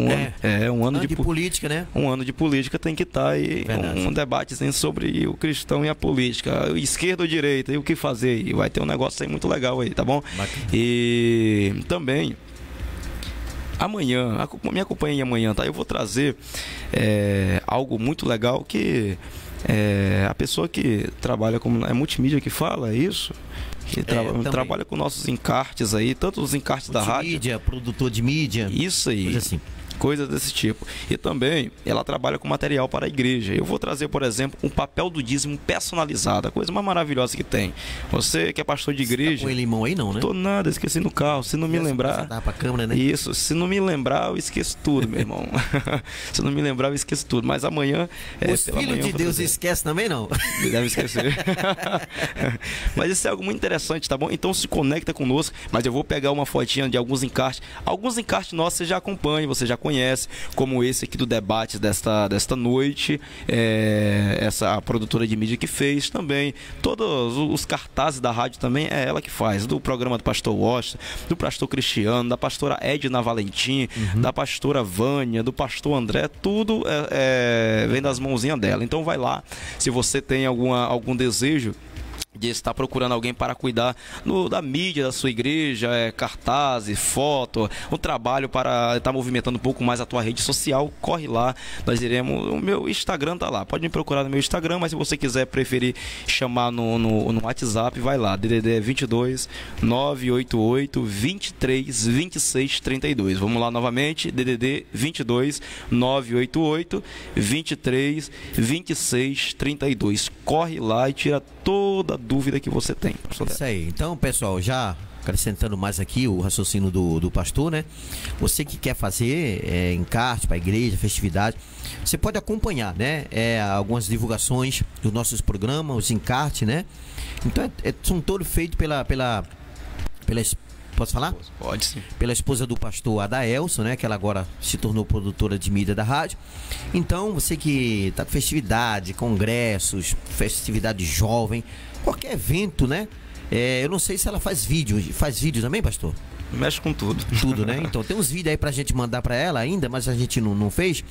um ano de política, né? Um ano de política tem que estar aí, um debatezinho sobre o cristão e a política, esquerda ou direita, e o que fazer. E vai ter um negócio aí muito legal aí, tá bom? Bacana. E também amanhã, me acompanhem amanhã, tá? Eu vou trazer algo muito legal que a pessoa que trabalha como multimídia que fala isso, que trabalha com nossos encartes aí, tanto os encartes da rádio, mídia, produtor de mídia, isso aí, coisa assim, coisas desse tipo. E também ela trabalha com material para a igreja. Eu vou trazer, por exemplo, um papel do dízimo personalizado, a coisa mais maravilhosa que tem. Você que é pastor de igreja... Tá com limão aí não, né? Tô nada, esqueci no carro. Se não me lembrar... Dá pra câmera, né? Isso, se não me lembrar, eu esqueço tudo, meu irmão. Se não me lembrar, eu esqueço tudo. Mas amanhã... Os filhos de Deus esquecem também, não? Deve esquecer. Mas isso é algo muito interessante, tá bom? Então se conecta conosco, mas eu vou pegar uma fotinha de alguns encartes. Alguns encartes nossos você já acompanha, você já conhece, como esse aqui do debate desta noite, essa produtora de mídia que fez também. Todos os cartazes da rádio também é ela que faz, do programa do pastor Washington, do pastor Cristiano, da pastora Edna Valentim, da pastora Vânia, do pastor André, tudo vem das mãozinhas dela. Então vai lá, se você tem algum desejo de estar procurando alguém para cuidar da mídia da sua igreja, cartazes, foto, um trabalho para estar movimentando um pouco mais a tua rede social, corre lá, nós iremos, o meu Instagram tá lá, pode me procurar no meu Instagram, mas se você quiser preferir chamar no WhatsApp, vai lá, DDD 22 988 23 26 32, vamos lá novamente, DDD 22 988 23 26 32, corre lá e tira toda a dúvida que você tem. Isso aí. Então, pessoal, já acrescentando mais aqui o raciocínio do pastor, né? Você que quer fazer encarte para a igreja, festividade, você pode acompanhar, né? Algumas divulgações dos nossos programas, os encartes, né? Então, são todos feitos pela posso falar? Pode sim. Pela esposa do pastor Adaelson, né? Que ela agora se tornou produtora de mídia da rádio. Então, você que tá com festividade, congressos, festividade jovem, qualquer evento, né? Eu não sei se ela faz vídeo. Faz vídeo também, pastor? Mexe com tudo. Tudo, né? Então, tem uns vídeos aí pra gente mandar pra ela ainda, mas a gente não fez.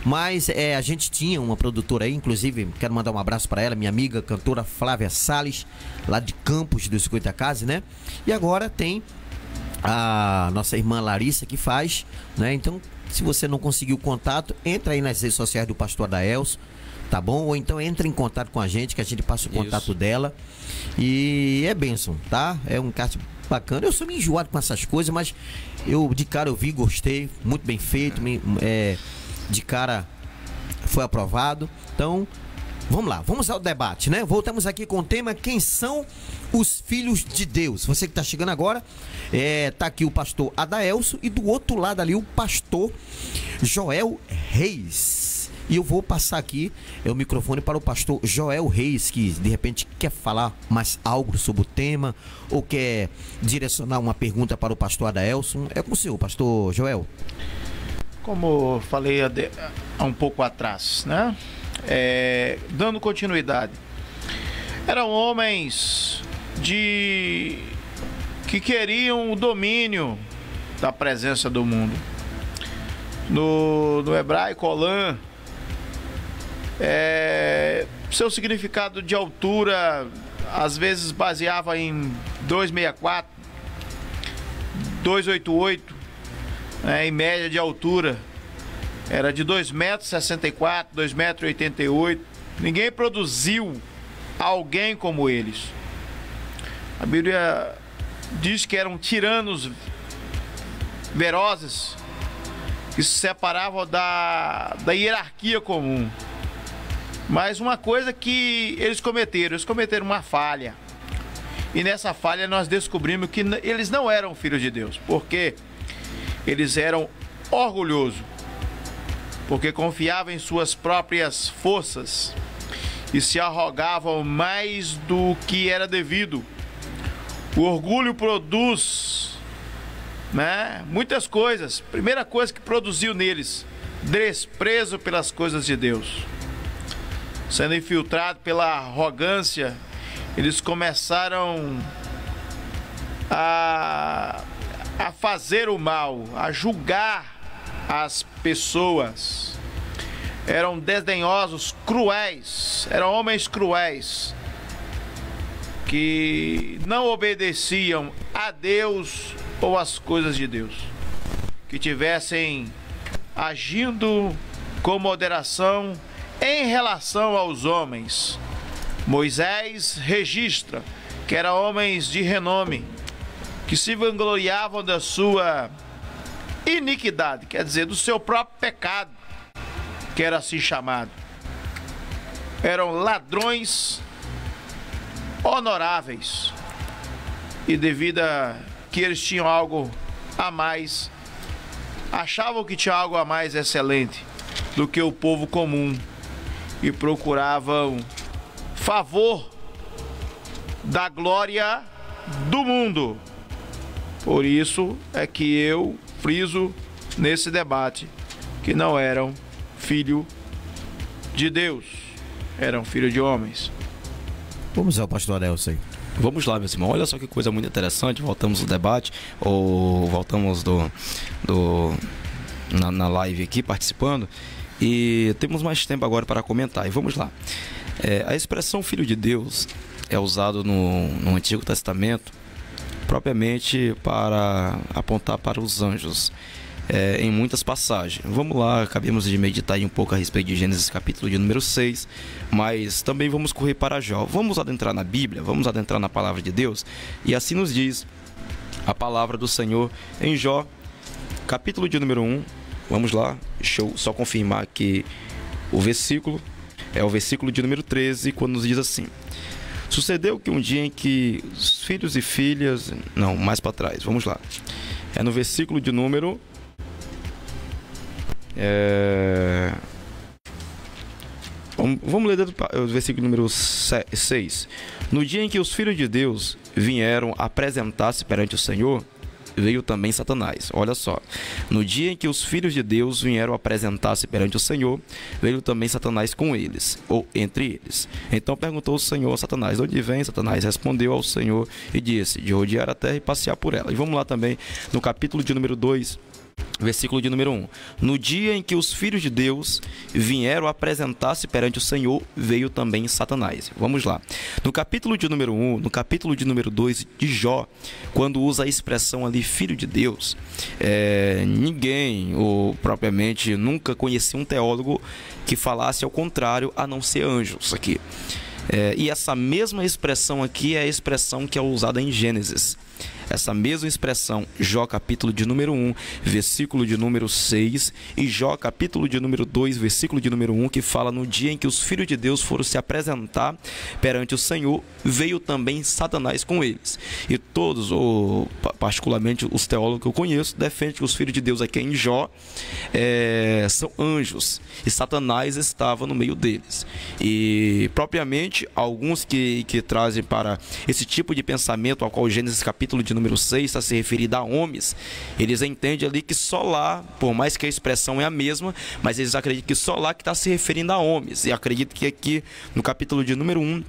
Mas a gente tinha uma produtora aí, inclusive, quero mandar um abraço pra ela, minha amiga, cantora Flávia Salles, lá de Campos dos 50 Casas, né? E agora tem a nossa irmã Larissa que faz, né? Então, se você não conseguiu contato, entra aí nas redes sociais do pastor Adaelson, tá bom? Ou então entra em contato com a gente, que a gente passa o contato dela. E é bênção, tá? É um cast bacana. Eu sou meio enjoado com essas coisas, mas de cara eu vi, gostei, muito bem feito, de cara foi aprovado. Então, vamos lá, vamos ao debate, né? Voltamos aqui com o tema: quem são os filhos de Deus? Você que está chegando agora, tá aqui o pastor Adaelson e do outro lado ali o pastor Joel Reis. E eu vou passar aqui o microfone para o pastor Joel Reis, que de repente quer falar mais algo sobre o tema ou quer direcionar uma pergunta para o pastor Adaelson. É com o senhor, pastor Joel. Como eu falei há um pouco atrás, né? Dando continuidade, eram homens que queriam o domínio da presença do mundo. No hebraico, Olam, Seu significado de altura às vezes baseava em 2,64, 2,88, em média de altura. Era de 2,64 m, 2,88 m. Ninguém produziu alguém como eles. A Bíblia diz que eram tiranos ferozes que se separavam da hierarquia comum. Mas uma coisa que eles cometeram uma falha. E nessa falha nós descobrimos que eles não eram filhos de Deus, porque eles eram orgulhosos, porque confiavam em suas próprias forças e se arrogavam mais do que era devido. O orgulho produz, muitas coisas. Primeira coisa que produziu neles: desprezo pelas coisas de Deus. Sendo infiltrado pela arrogância, eles começaram a fazer o mal, a julgar as pessoas. Eram desdenhosos, cruéis, eram homens cruéis, que não obedeciam a Deus ou às coisas de Deus, que tivessem agindo com moderação em relação aos homens. Moisés registra que eram homens de renome, que se vangloriavam da sua iniquidade, quer dizer, do seu próprio pecado, que era assim chamado. Eram ladrões honoráveis, e devido a que eles tinham algo a mais, achavam que tinha algo a mais excelente do que o povo comum, e procuravam favor da glória do mundo. Por isso é que eu friso nesse debate que não eram filho de Deus, eram filho de homens. Vamos ao pastor Adelson aí. Vamos lá, meus irmãos. Olha só que coisa muito interessante. Voltamos do debate, ou voltamos na live aqui participando, e temos mais tempo agora para comentar. E vamos lá. A expressão filho de Deus é usado no Antigo Testamento propriamente para apontar para os anjos, em muitas passagens. Vamos lá, acabamos de meditar aí um pouco a respeito de Gênesis capítulo de número 6, mas também vamos correr para Jó. Vamos adentrar na Bíblia, vamos adentrar na palavra de Deus, e assim nos diz a palavra do Senhor em Jó, capítulo de número 1. Vamos lá, deixa eu só confirmar que o versículo é o versículo de número 13, quando nos diz assim: sucedeu que um dia em que os filhos e filhas... Não, mais para trás, vamos lá. É no versículo de número... Vamos ler o versículo número 6. No dia em que os filhos de Deus vieram apresentar-se perante o Senhor, veio também Satanás. Olha só. No dia em que os filhos de Deus vieram apresentar-se perante o Senhor, veio também Satanás com eles, ou entre eles. Então perguntou o Senhor a Satanás: de onde vem? Satanás respondeu ao Senhor e disse: de rodear a terra e passear por ela. E vamos lá também no capítulo de número 2, versículo de número 1. No dia em que os filhos de Deus vieram apresentar-se perante o Senhor, veio também Satanás. Vamos lá. No capítulo de número 1, no capítulo de número 2 de Jó, quando usa a expressão ali, filho de Deus, ninguém, ou propriamente nunca conheci um teólogo que falasse ao contrário, a não ser anjos aqui. E essa mesma expressão aqui é a expressão que é usada em Gênesis. Essa mesma expressão, Jó capítulo de número 1, versículo de número 6, e Jó capítulo de número 2, versículo de número 1, que fala: no dia em que os filhos de Deus foram se apresentar perante o Senhor, veio também Satanás com eles. E todos, ou particularmente os teólogos que eu conheço, defendem que os filhos de Deus aqui em Jó são anjos, e Satanás estava no meio deles. E propriamente alguns que trazem para esse tipo de pensamento, ao qual Gênesis capítulo de número 6 está se referindo a homens, eles entendem ali que só lá, por mais que a expressão é a mesma, mas eles acreditam que só lá que está se referindo a homens. E acredito que aqui no capítulo de número 1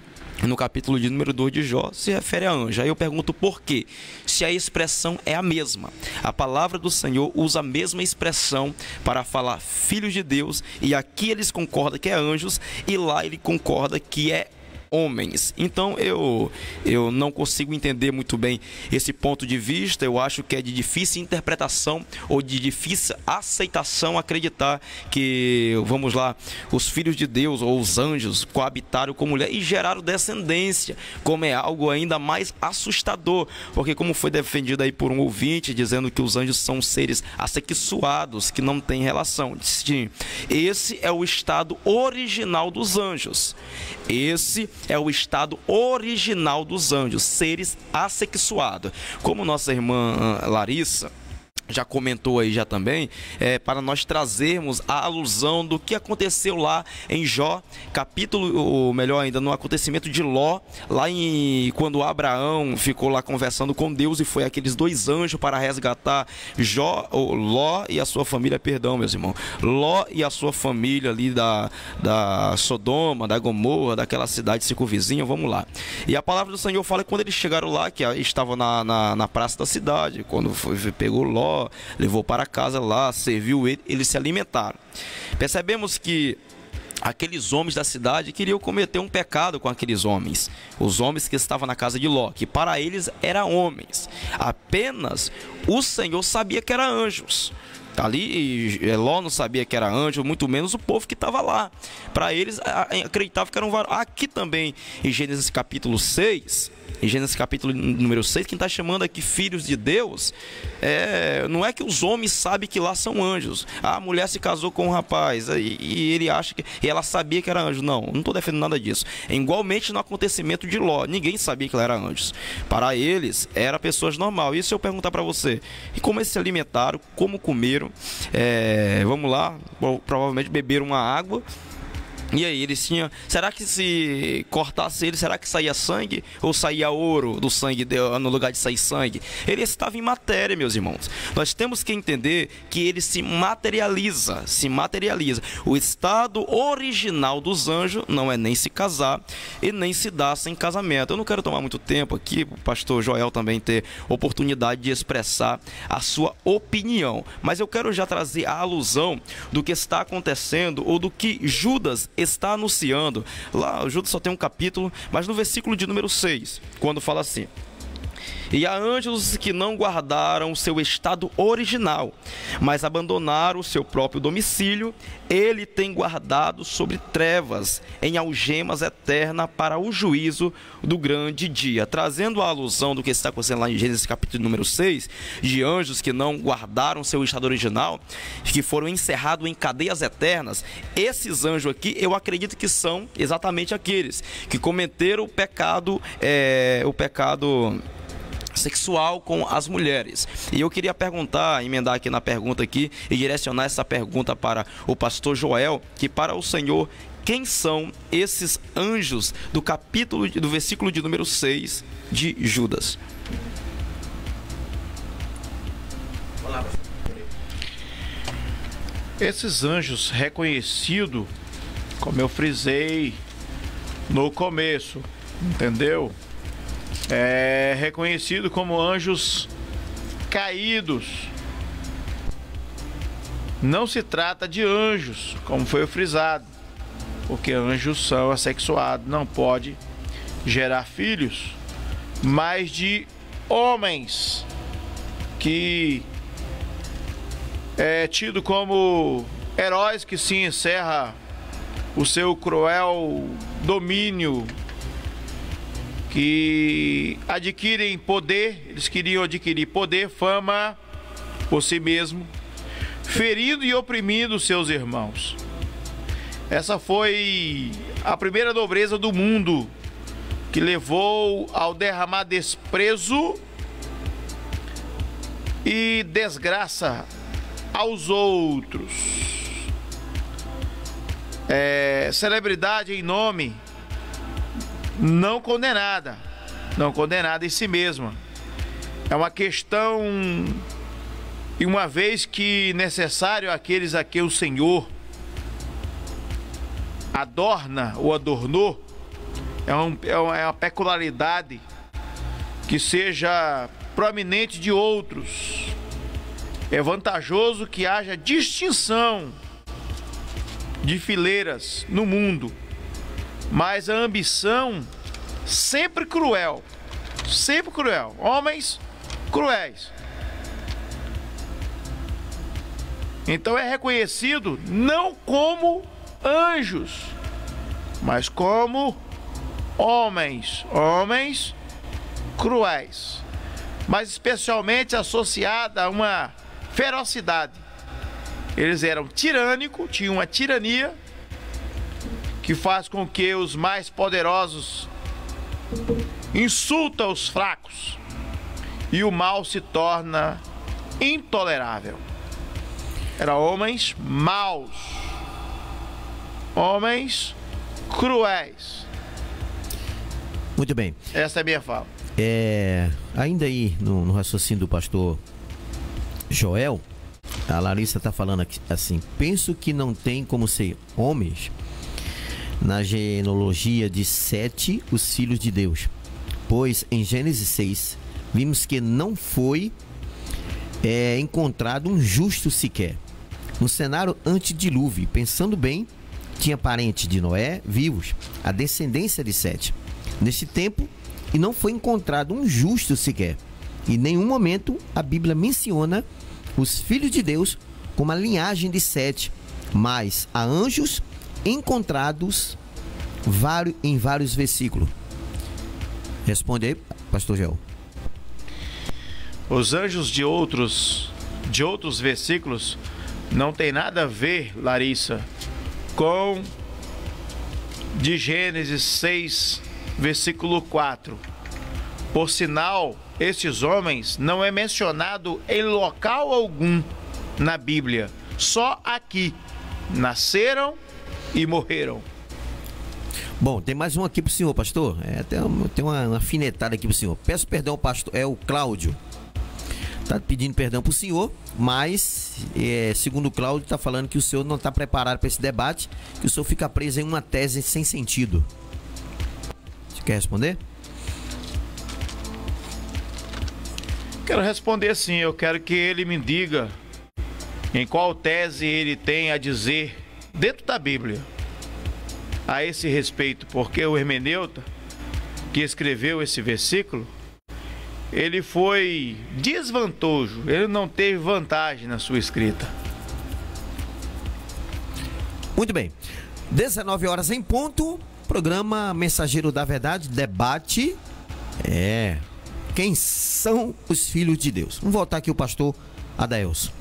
no capítulo de número 2 de Jó, se refere a anjo. Aí eu pergunto por quê? Se a expressão é a mesma. A palavra do Senhor usa a mesma expressão para falar filhos de Deus, e aqui eles concordam que é anjos, e lá ele concorda que é homens. Então eu não consigo entender muito bem esse ponto de vista. Eu acho que é de difícil interpretação ou de difícil aceitação acreditar que, vamos lá, os filhos de Deus ou os anjos coabitaram com mulher e geraram descendência, como é algo ainda mais assustador, porque como foi defendido aí por um ouvinte, dizendo que os anjos são seres assexuados, que não têm relação. Sim, esse é o estado original dos anjos. Esse é o estado original dos anjos, seres assexuados. Como nossa irmã Larissa já comentou aí já também, para nós trazermos a alusão do que aconteceu lá em Jó, capítulo, ou melhor ainda, no acontecimento de Ló, lá quando Abraão ficou lá conversando com Deus, e foi aqueles 2 anjos para resgatar Ló e a sua família, perdão, meus irmãos, Ló e a sua família ali da Sodoma, da Gomorra, daquela cidade circunvizinha, vamos lá. E a palavra do Senhor fala que quando eles chegaram lá, que estavam na praça da cidade, quando pegou Ló, levou para casa lá, serviu ele, eles se alimentaram. Percebemos que aqueles homens da cidade queriam cometer um pecado com aqueles homens, os homens que estavam na casa de Ló, que para eles eram homens. Apenas o Senhor sabia que eram anjos. Ali, Ló não sabia que era anjo, muito menos o povo que estava lá. Para eles, acreditavam que eram varões. Aqui também, em Gênesis capítulo 6, em Gênesis capítulo número 6, quem está chamando aqui filhos de Deus, não é que os homens sabem que lá são anjos. A mulher se casou com um rapaz e ele acha que e ela sabia que era anjo. Não estou defendendo nada disso. Igualmente no acontecimento de Ló, ninguém sabia que ela era anjos. Para eles, era pessoas normais. E se eu perguntar para você, e como eles se alimentaram, como comeram, vamos lá, provavelmente beberam uma água. E aí, eles tinham... Será que se cortasse ele, será que saía sangue? Ou saía ouro do sangue no lugar de sair sangue? Ele estava em matéria, meus irmãos. Nós temos que entender que ele se materializa. O estado original dos anjos não é nem se casar e nem se dar sem casamento. Eu não quero tomar muito tempo aqui, o pastor Joel também ter oportunidade de expressar a sua opinião. Mas eu quero já trazer a alusão do que está acontecendo ou do que Judas está anunciando. Lá, o Judas só tem um capítulo, mas no versículo de número 6, quando fala assim: e há anjos que não guardaram seu estado original, mas abandonaram o seu próprio domicílio. Ele tem guardado sobre trevas, em algemas eternas, para o juízo do grande dia. Trazendo a alusão do que está acontecendo lá em Gênesis capítulo número 6, de anjos que não guardaram seu estado original, que foram encerrados em cadeias eternas. Esses anjos aqui, eu acredito que são exatamente aqueles que cometeram o pecado sexual com as mulheres. E eu queria perguntar, emendar aqui na pergunta aqui e direcionar essa pergunta para o pastor Joel, que para o Senhor, quem são esses anjos do versículo de número 6 de Judas? Esses anjos reconhecidos, como eu frisei no começo, entendeu? É reconhecido como anjos caídos. Não se trata de anjos, como foi frisado, porque anjos são assexuados, não pode gerar filhos, mas de homens que é tido como heróis que se encerra o seu cruel domínio, que adquirem poder. Eles queriam adquirir poder, fama por si mesmo, ferindo e oprimindo seus irmãos. Essa foi a primeira nobreza do mundo, que levou ao derramar desprezo e desgraça aos outros. Celebridade em nome, não condenada em si mesma. É uma questão, e uma vez que necessário aqueles a que o Senhor adorna ou adornou, é uma peculiaridade que seja proeminente de outros. É vantajoso que haja distinção de fileiras no mundo, mas a ambição sempre cruel, homens cruéis. Então é reconhecido não como anjos, mas como homens cruéis, mas especialmente associada a uma ferocidade. Eles eram tirânicos, tinham uma tirania que faz com que os mais poderosos insultam os fracos e o mal se torna intolerável. Eram homens maus, homens cruéis. Muito bem. Essa é a minha fala. Ainda aí no raciocínio do pastor Joel, a Larissa está falando aqui, assim: penso que não tem como ser homens na genealogia de Sete, os filhos de Deus, pois em Gênesis 6 vimos que não foi encontrado um justo sequer. No cenário antedilúvio, pensando bem, tinha parentes de Noé vivos, a descendência de Sete, neste tempo, e não foi encontrado um justo sequer. Em nenhum momento a Bíblia menciona os filhos de Deus como a linhagem de Sete, mas há anjos encontrados em vários versículos. Responde aí, pastor Gel. Os anjos de outros versículos não tem nada a ver, Larissa, com de Gênesis 6, versículo 4. Por sinal, estes homens não é mencionado em local algum na Bíblia, só aqui. Nasceram e morreram. Bom, tem mais um aqui pro senhor, pastor. Tem uma afinetada aqui pro senhor. Peço perdão ao pastor, é o Cláudio. Tá pedindo perdão pro senhor, mas segundo o Cláudio, tá falando que o senhor não tá preparado para esse debate, que o senhor fica preso em uma tese sem sentido. Você quer responder? Quero responder sim. Eu quero que ele me diga em qual tese ele tem a dizer dentro da Bíblia a esse respeito, porque o hermeneuta que escreveu esse versículo, ele foi desvantajoso, ele não teve vantagem na sua escrita. Muito bem, 19 horas em ponto, programa Mensageiro da Verdade, debate quem são os filhos de Deus. Vamos voltar aqui o pastor Adaelson.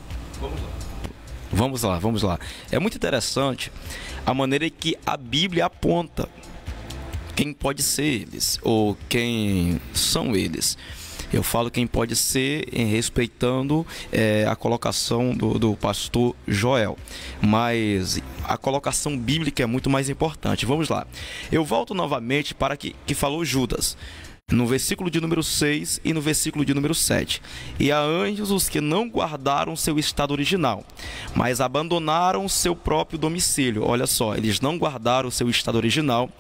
Vamos lá. É muito interessante a maneira que a Bíblia aponta quem pode ser eles, ou quem são eles. Eu falo quem pode ser respeitando a colocação do pastor Joel, mas a colocação bíblica é muito mais importante. Vamos lá. Eu volto novamente para que falou Judas, no versículo de número 6 e no versículo de número 7. E a anjos os que não guardaram seu estado original, mas abandonaram seu próprio domicílio. Olha só, eles não guardaram seu estado original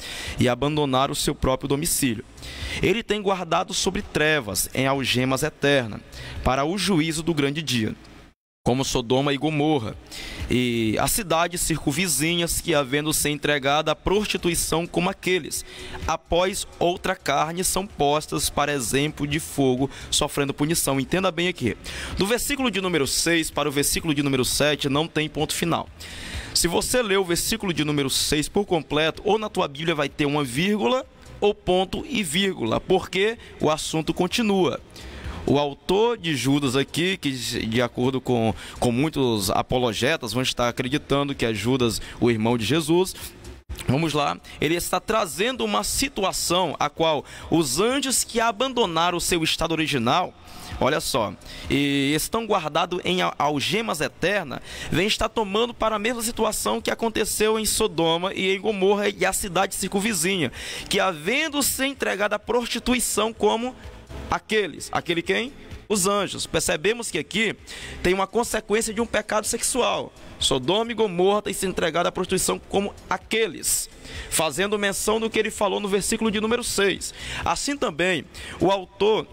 e abandonaram seu próprio domicílio. Ele tem guardado sobre trevas, em algemas eternas, para o juízo do grande dia, como Sodoma e Gomorra, e as cidades circunvizinhas que, havendo se entregado à prostituição como aqueles, após outra carne, são postas para exemplo de fogo, sofrendo punição. Entenda bem aqui, do versículo de número 6 para o versículo de número 7 não tem ponto final. Se você ler o versículo de número 6 por completo, ou na tua Bíblia vai ter uma vírgula ou ponto e vírgula, porque o assunto continua. O autor de Judas aqui, que de acordo com muitos apologetas vão estar acreditando que é Judas, o irmão de Jesus, vamos lá, ele está trazendo uma situação a qual os anjos que abandonaram o seu estado original, olha só, e estão guardados em algemas eternas, vem estar tomando para a mesma situação que aconteceu em Sodoma e em Gomorra e a cidade circunvizinha, que havendo se entregado à prostituição como aquele quem? os anjos. Percebemos que aqui tem uma consequência de um pecado sexual. Sodoma e Gomorra têm se entregado à prostituição como aqueles, fazendo menção do que ele falou no versículo de número 6. Assim também, o autor,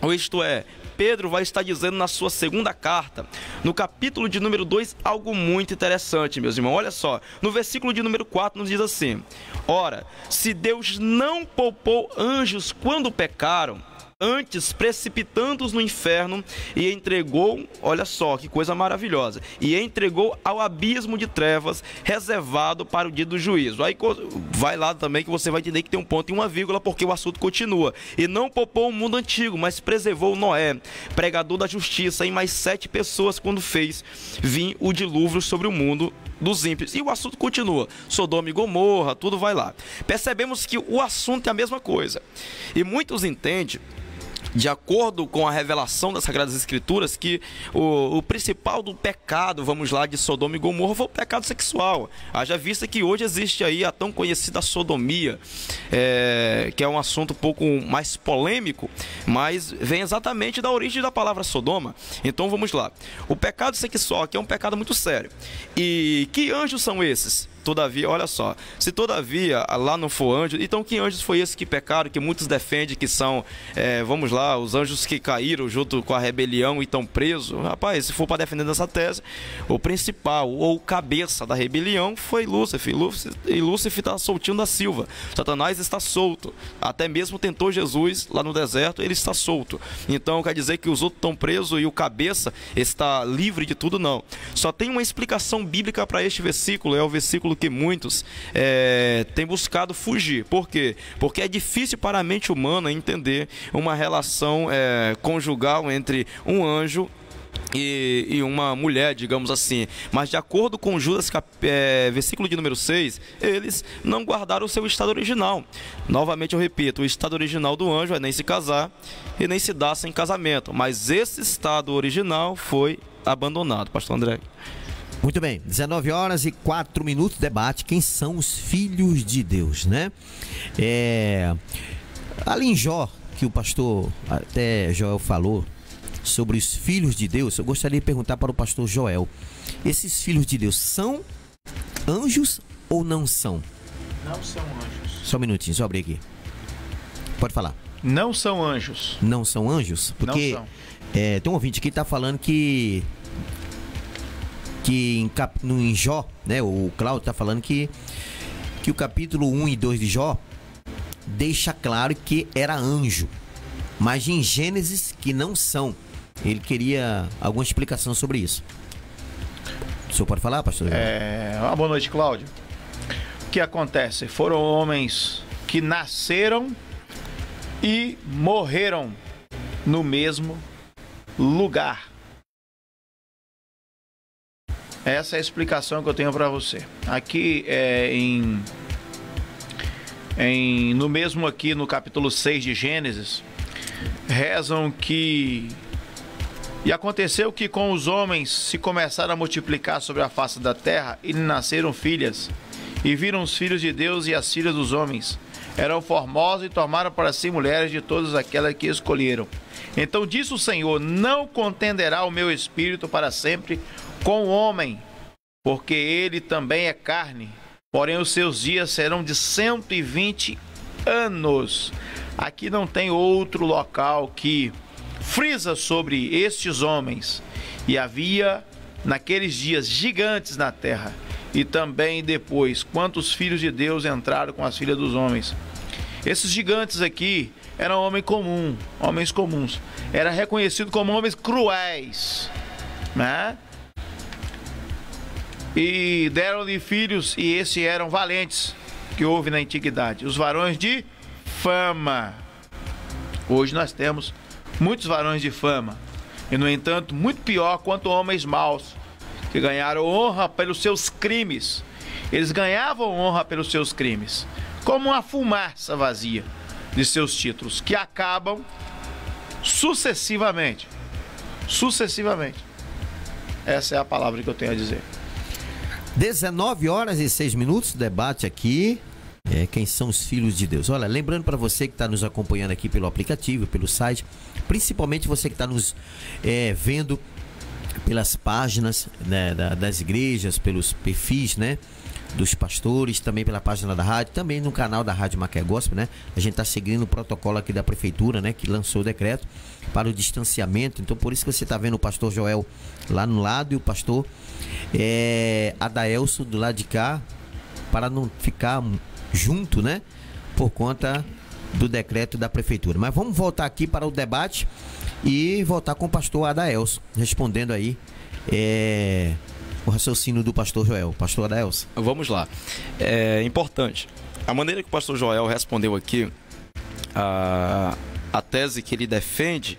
ou isto é, Pedro vai estar dizendo na sua segunda carta, no capítulo de número 2, algo muito interessante, meus irmãos. Olha só, no versículo de número 4 nos diz assim: ora, se Deus não poupou anjos quando pecaram, antes precipitando-os no inferno, e entregou, olha só que coisa maravilhosa, e entregou ao abismo de trevas reservado para o dia do juízo. Aí vai lá também que você vai entender que tem um ponto e uma vírgula, porque o assunto continua. E não poupou o mundo antigo, mas preservou Noé, pregador da justiça, e mais 7 pessoas, quando fez vir o dilúvio sobre o mundo dos ímpios. E o assunto continua. Sodoma e Gomorra, tudo vai lá. Percebemos que o assunto é a mesma coisa. E muitos entendem, de acordo com a revelação das Sagradas Escrituras, que o principal do pecado, vamos lá, de Sodoma e Gomorra foi o pecado sexual. Haja vista que hoje existe aí a tão conhecida sodomia, que é um assunto um pouco mais polêmico, mas vem exatamente da origem da palavra Sodoma. Então vamos lá. O pecado sexual aqui é um pecado muito sério. E que anjos são esses? Todavia, olha só, se todavia lá não for anjo, então que anjos foi esse que pecaram, que muitos defendem que são, vamos lá, os anjos que caíram junto com a rebelião e estão presos? Rapaz, se for para defender essa tese, o principal, ou cabeça da rebelião foi Lúcifer, e Lúcifer está soltinho da silva. Satanás está solto, até mesmo tentou Jesus lá no deserto, ele está solto. Então quer dizer que os outros estão presos e o cabeça está livre de tudo? Não. Só tem uma explicação bíblica para este versículo, é o versículo que muitos têm buscado fugir. Por quê? Porque é difícil para a mente humana entender uma relação conjugal entre um anjo e uma mulher, digamos assim. Mas de acordo com Judas, versículo de número 6, eles não guardaram o seu estado original. Novamente eu repito, o estado original do anjo é nem se casar e nem se dar sem casamento. Mas esse estado original foi abandonado, pastor André. Muito bem, 19h04, debate, quem são os filhos de Deus, né? Ali em Jó, que o pastor até Joel falou sobre os filhos de Deus, eu gostaria de perguntar para o pastor Joel, esses filhos de Deus são anjos ou não são? Não são anjos. Só um minutinho, só abrir aqui. Pode falar. Não são anjos. Não são anjos? Porque não são. Tem um ouvinte aqui que está falando que em Jó, né, o Cláudio está falando que o capítulo 1 e 2 de Jó deixa claro que era anjo, mas em Gênesis que não são. Ele queria alguma explicação sobre isso. O senhor pode falar, pastor? Uma boa noite, Cláudio. O que acontece? Foram homens que nasceram e morreram no mesmo lugar. Essa é a explicação que eu tenho para você. Aqui no mesmo aqui no capítulo 6 de Gênesis, rezam que e aconteceu que com os homens se começaram a multiplicar sobre a face da terra, e lhe nasceram filhas, e viram os filhos de Deus e as filhas dos homens. Eram formosos e tomaram para si mulheres de todas aquelas que escolheram. Então disse o Senhor: não contenderá o meu espírito para sempre com o homem, porque ele também é carne, porém os seus dias serão de 120 anos. Aqui não tem outro local que frisa sobre estes homens. E havia naqueles dias gigantes na terra, e também depois, quantos filhos de Deus entraram com as filhas dos homens. Esses gigantes aqui eram homens comuns. Era reconhecido como homens cruéis, né? E deram-lhe filhos, e esses eram valentes, que houve na antiguidade, os varões de fama. Hoje nós temos muitos varões de fama, e no entanto, muito pior quanto homens maus, que ganharam honra pelos seus crimes. Eles ganhavam honra pelos seus crimes, como uma fumaça vazia de seus títulos, que acabam sucessivamente. Essa é a palavra que eu tenho a dizer. 19h06, debate aqui, quem são os filhos de Deus. Olha, lembrando para você que está nos acompanhando aqui pelo aplicativo, pelo site, principalmente você que está nos vendo pelas páginas, né, das igrejas, pelos perfis, né, dos pastores, também pela página da rádio, também no canal da Rádio Macaé Gospel, né? A gente está seguindo o protocolo aqui da prefeitura, né, que lançou o decreto para o distanciamento. Então, por isso que você está vendo o pastor Joel lá no lado e o pastor Adaelso do lado de cá, para não ficar junto, né, por conta do decreto da prefeitura. Mas vamos voltar aqui para o debate e voltar com o pastor Adaelso, respondendo aí o raciocínio do pastor Joel. Pastor Adaelso. Vamos lá. É importante. A maneira que o pastor Joel respondeu aqui, a tese que ele defende,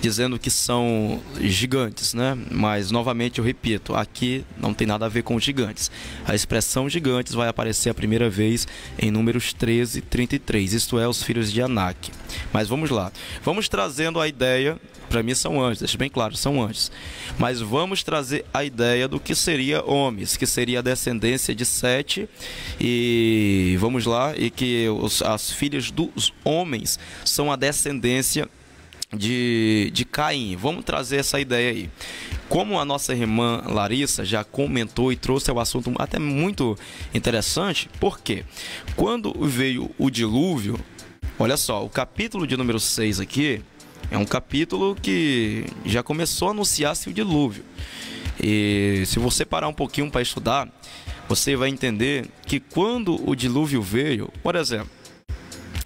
dizendo que são gigantes, né? Mas, novamente, eu repito, aqui não tem nada a ver com gigantes. A expressão gigantes vai aparecer a primeira vez em Números 13, 33. Isto é, os filhos de Anak. Mas vamos lá. Vamos trazendo a ideia, para mim são anjos, deixa bem claro, são anjos. Mas vamos trazer a ideia do que seria homens, que seria a descendência de Sete. E vamos lá, e que as filhas dos homens são a descendência de Caim. Vamos trazer essa ideia aí. Como a nossa irmã Larissa já comentou e trouxe o assunto até muito interessante, porque quando veio o dilúvio, olha só, o capítulo de número 6 aqui é um capítulo que já começou a anunciar-se o dilúvio. E se você parar um pouquinho para estudar, você vai entender que quando o dilúvio veio, por exemplo,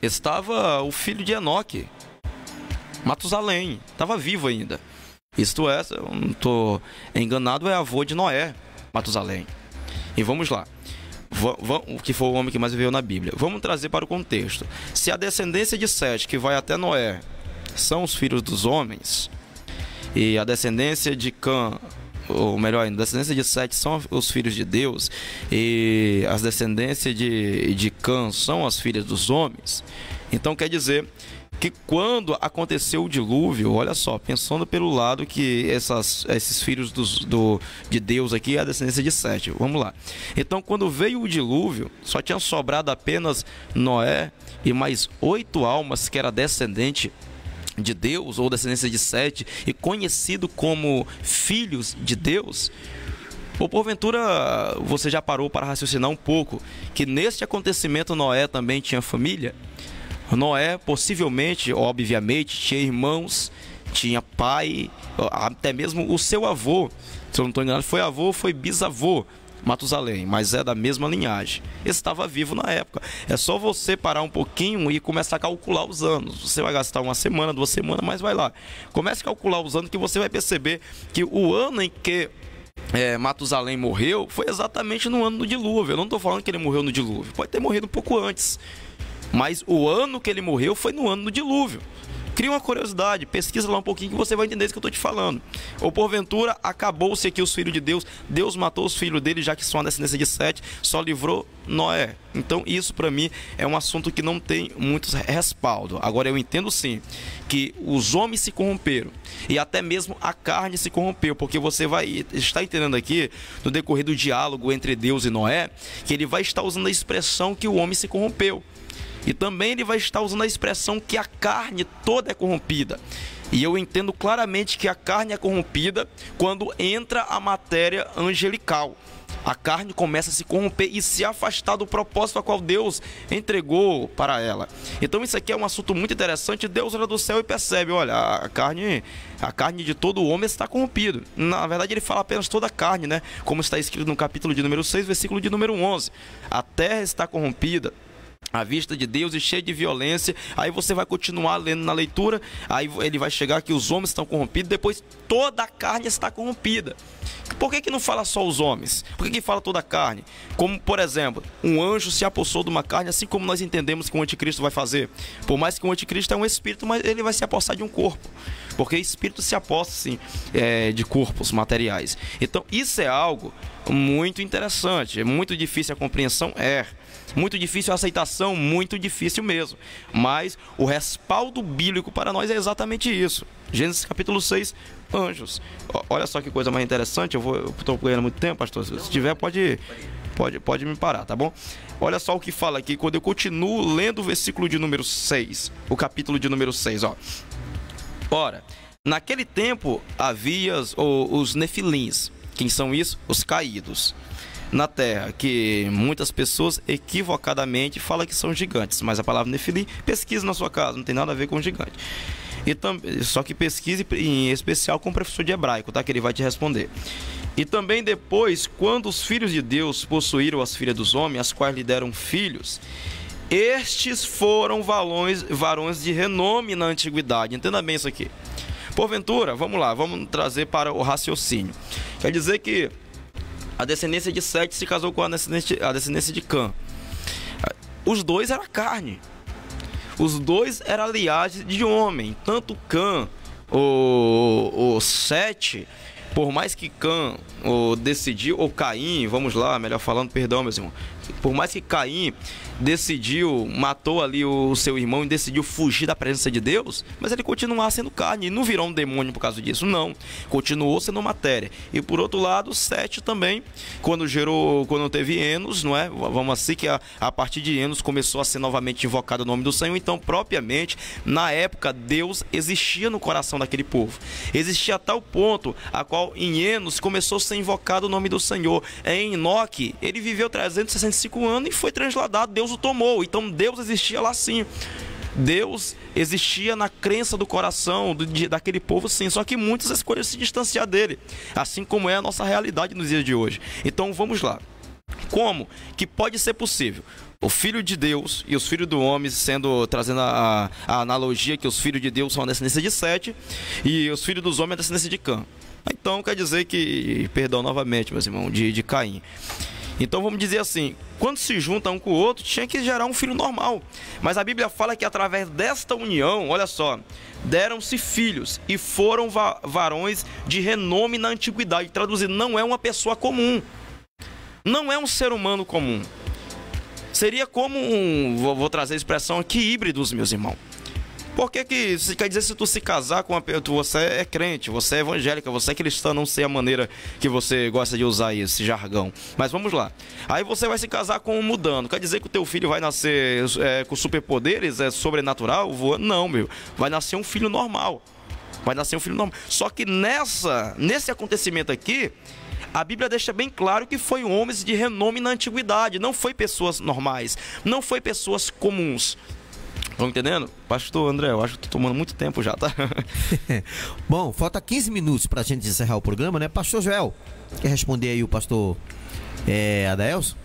estava o filho de Enoque, Matusalém, estava vivo ainda. Isto é, se eu não estou enganado, é avô de Noé, Matusalém. E vamos lá. Que foi o homem que mais viveu na Bíblia. Vamos trazer para o contexto. Se a descendência de Sete, que vai até Noé, são os filhos dos homens, e a descendência de Cã, ou melhor ainda, a descendência de Sete são os filhos de Deus, e as descendências de Cã são as filhas dos homens, então quer dizer que quando aconteceu o dilúvio, olha só, pensando pelo lado que esses filhos de Deus aqui é a descendência de Sete, vamos lá. Então, quando veio o dilúvio, só tinha sobrado apenas Noé e mais 8 almas que era descendente de Deus, ou descendência de Sete, e conhecido como filhos de Deus. Ou porventura você já parou para raciocinar um pouco que neste acontecimento Noé também tinha família? Noé possivelmente, obviamente, tinha irmãos, tinha pai, até mesmo o seu avô, se eu não estou enganado, foi avô ou foi bisavô, Matusalém, mas é da mesma linhagem. Estava vivo na época. É só você parar um pouquinho e começar a calcular os anos. Você vai gastar 1 semana, 2 semanas, mas vai lá. Comece a calcular os anos que você vai perceber que o ano em que Matusalém morreu foi exatamente no ano do dilúvio. Eu não estou falando que ele morreu no dilúvio, pode ter morrido um pouco antes, mas o ano que ele morreu foi no ano do dilúvio. Cria uma curiosidade, pesquisa lá um pouquinho que você vai entender isso que eu estou te falando. Ou porventura, acabou-se aqui os filhos de Deus, Deus matou os filhos dele, já que são a descendência de Sete, só livrou Noé. Então isso para mim é um assunto que não tem muito respaldo. Agora eu entendo sim que os homens se corromperam e até mesmo a carne se corrompeu, porque você vai estar entendendo aqui no decorrer do diálogo entre Deus e Noé, que ele vai estar usando a expressão que o homem se corrompeu. E também ele vai estar usando a expressão que a carne toda é corrompida. E eu entendo claramente que a carne é corrompida quando entra a matéria angelical. A carne começa a se corromper e se afastar do propósito a qual Deus entregou para ela. Então isso aqui é um assunto muito interessante. Deus olha do céu e percebe, olha, a carne de todo homem está corrompida. Na verdade ele fala apenas toda a carne, né? Como está escrito no capítulo de número 6, versículo de número 11. A terra está corrompida à vista de Deus e cheia de violência. Aí você vai continuar lendo na leitura, aí ele vai chegar que os homens estão corrompidos, depois toda a carne está corrompida. Por que não fala só os homens? Por que fala toda a carne? Como, por exemplo, um anjo se apossou de uma carne, assim como nós entendemos que o anticristo vai fazer. Por mais que o anticristo é um espírito, mas ele vai se apossar de um corpo, porque espírito se aposta sim de corpos materiais. Então isso é algo muito interessante. É muito difícil a compreensão, muito difícil a aceitação, muito difícil mesmo. Mas o respaldo bíblico para nós é exatamente isso. Gênesis capítulo 6, anjos. Olha só que coisa mais interessante. Eu estou ganhando muito tempo, pastor. Se tiver, pode Pode me parar, tá bom? Olha só o que fala aqui, quando eu continuo lendo o versículo de número 6, o capítulo de número 6, ó. Ora, naquele tempo havia os nefilins. Quem são isso? Os caídos na terra, que muitas pessoas equivocadamente falam que são gigantes, mas a palavra nefilim, pesquise na sua casa, não tem nada a ver com gigante. Só que pesquise em especial com o professor de hebraico, tá? Que ele vai te responder. E também depois, quando os filhos de Deus possuíram as filhas dos homens, as quais lhe deram filhos, estes foram varões de renome na antiguidade. Entenda bem isso aqui. Porventura, vamos lá, vamos trazer para o raciocínio. Quer dizer que a descendência de Sete se casou com a descendência de Cã. Os dois eram carne. Os dois eram linhagem de homem. Tanto Cã, o Sete, por mais que Cã decidiu, ou Caim, vamos lá, melhor falando, perdão, meus irmãos. Por mais que Caim matou ali o seu irmão e decidiu fugir da presença de Deus, mas ele continuava sendo carne, e não virou um demônio por causa disso, não. Continuou sendo matéria. E por outro lado, Sete também, quando teve Enos, não é? Vamos assim, que a partir de Enos começou a ser novamente invocado o nome do Senhor. Então, propriamente, na época, Deus existia no coração daquele povo. Existia a tal ponto, a qual em Enos começou a ser invocado o nome do Senhor. Em Enoque, ele viveu 365 anos e foi transladado, Deus o tomou. Então Deus existia lá sim. Deus existia na crença do coração daquele povo sim. Só que muitos escolheram se distanciar dele. Assim como é a nossa realidade nos dias de hoje. Então vamos lá. Como que pode ser possível o Filho de Deus e os filhos do homem, trazendo a analogia que os filhos de Deus são a descendência de Sete e os filhos dos homens a descendência de Cã? Então quer dizer que, perdão novamente, meus irmãos, de Caim. Então vamos dizer assim, quando se junta um com o outro, tinha que gerar um filho normal. Mas a Bíblia fala que através desta união, olha só, deram-se filhos e foram varões de renome na antiguidade. Traduzido, não é uma pessoa comum. Não é um ser humano comum. Seria como vou trazer a expressão aqui, híbridos, meus irmãos. Porque que, quer dizer, se tu se casar com uma pessoa, você é crente, você é evangélica, você é cristã, não sei a maneira que você gosta de usar esse jargão. Mas vamos lá. Aí você vai se casar com um mudano. Quer dizer que o teu filho vai nascer com superpoderes, sobrenatural? Não, meu. Vai nascer um filho normal. Vai nascer um filho normal. Só que nesse acontecimento aqui, a Bíblia deixa bem claro que foi homens de renome na antiguidade. Não foi pessoas normais. Não foi pessoas comuns. Estão entendendo? Pastor André, eu acho que estou tomando muito tempo já, tá? Bom, falta 15 minutos para a gente encerrar o programa, né? Pastor Joel, quer responder aí o pastor Adaelson?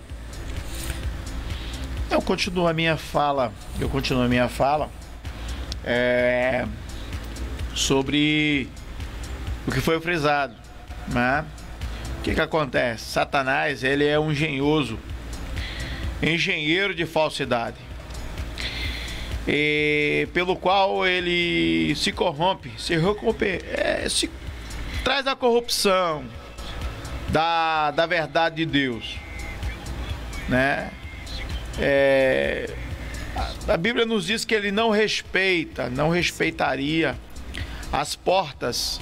Eu continuo a minha fala sobre o que foi frisado, né? O que acontece? Satanás, ele é um engenheiro de falsidade. Pelo qual ele se corrompe, se traz a corrupção da verdade de Deus, né? A Bíblia nos diz que ele não respeitaria as portas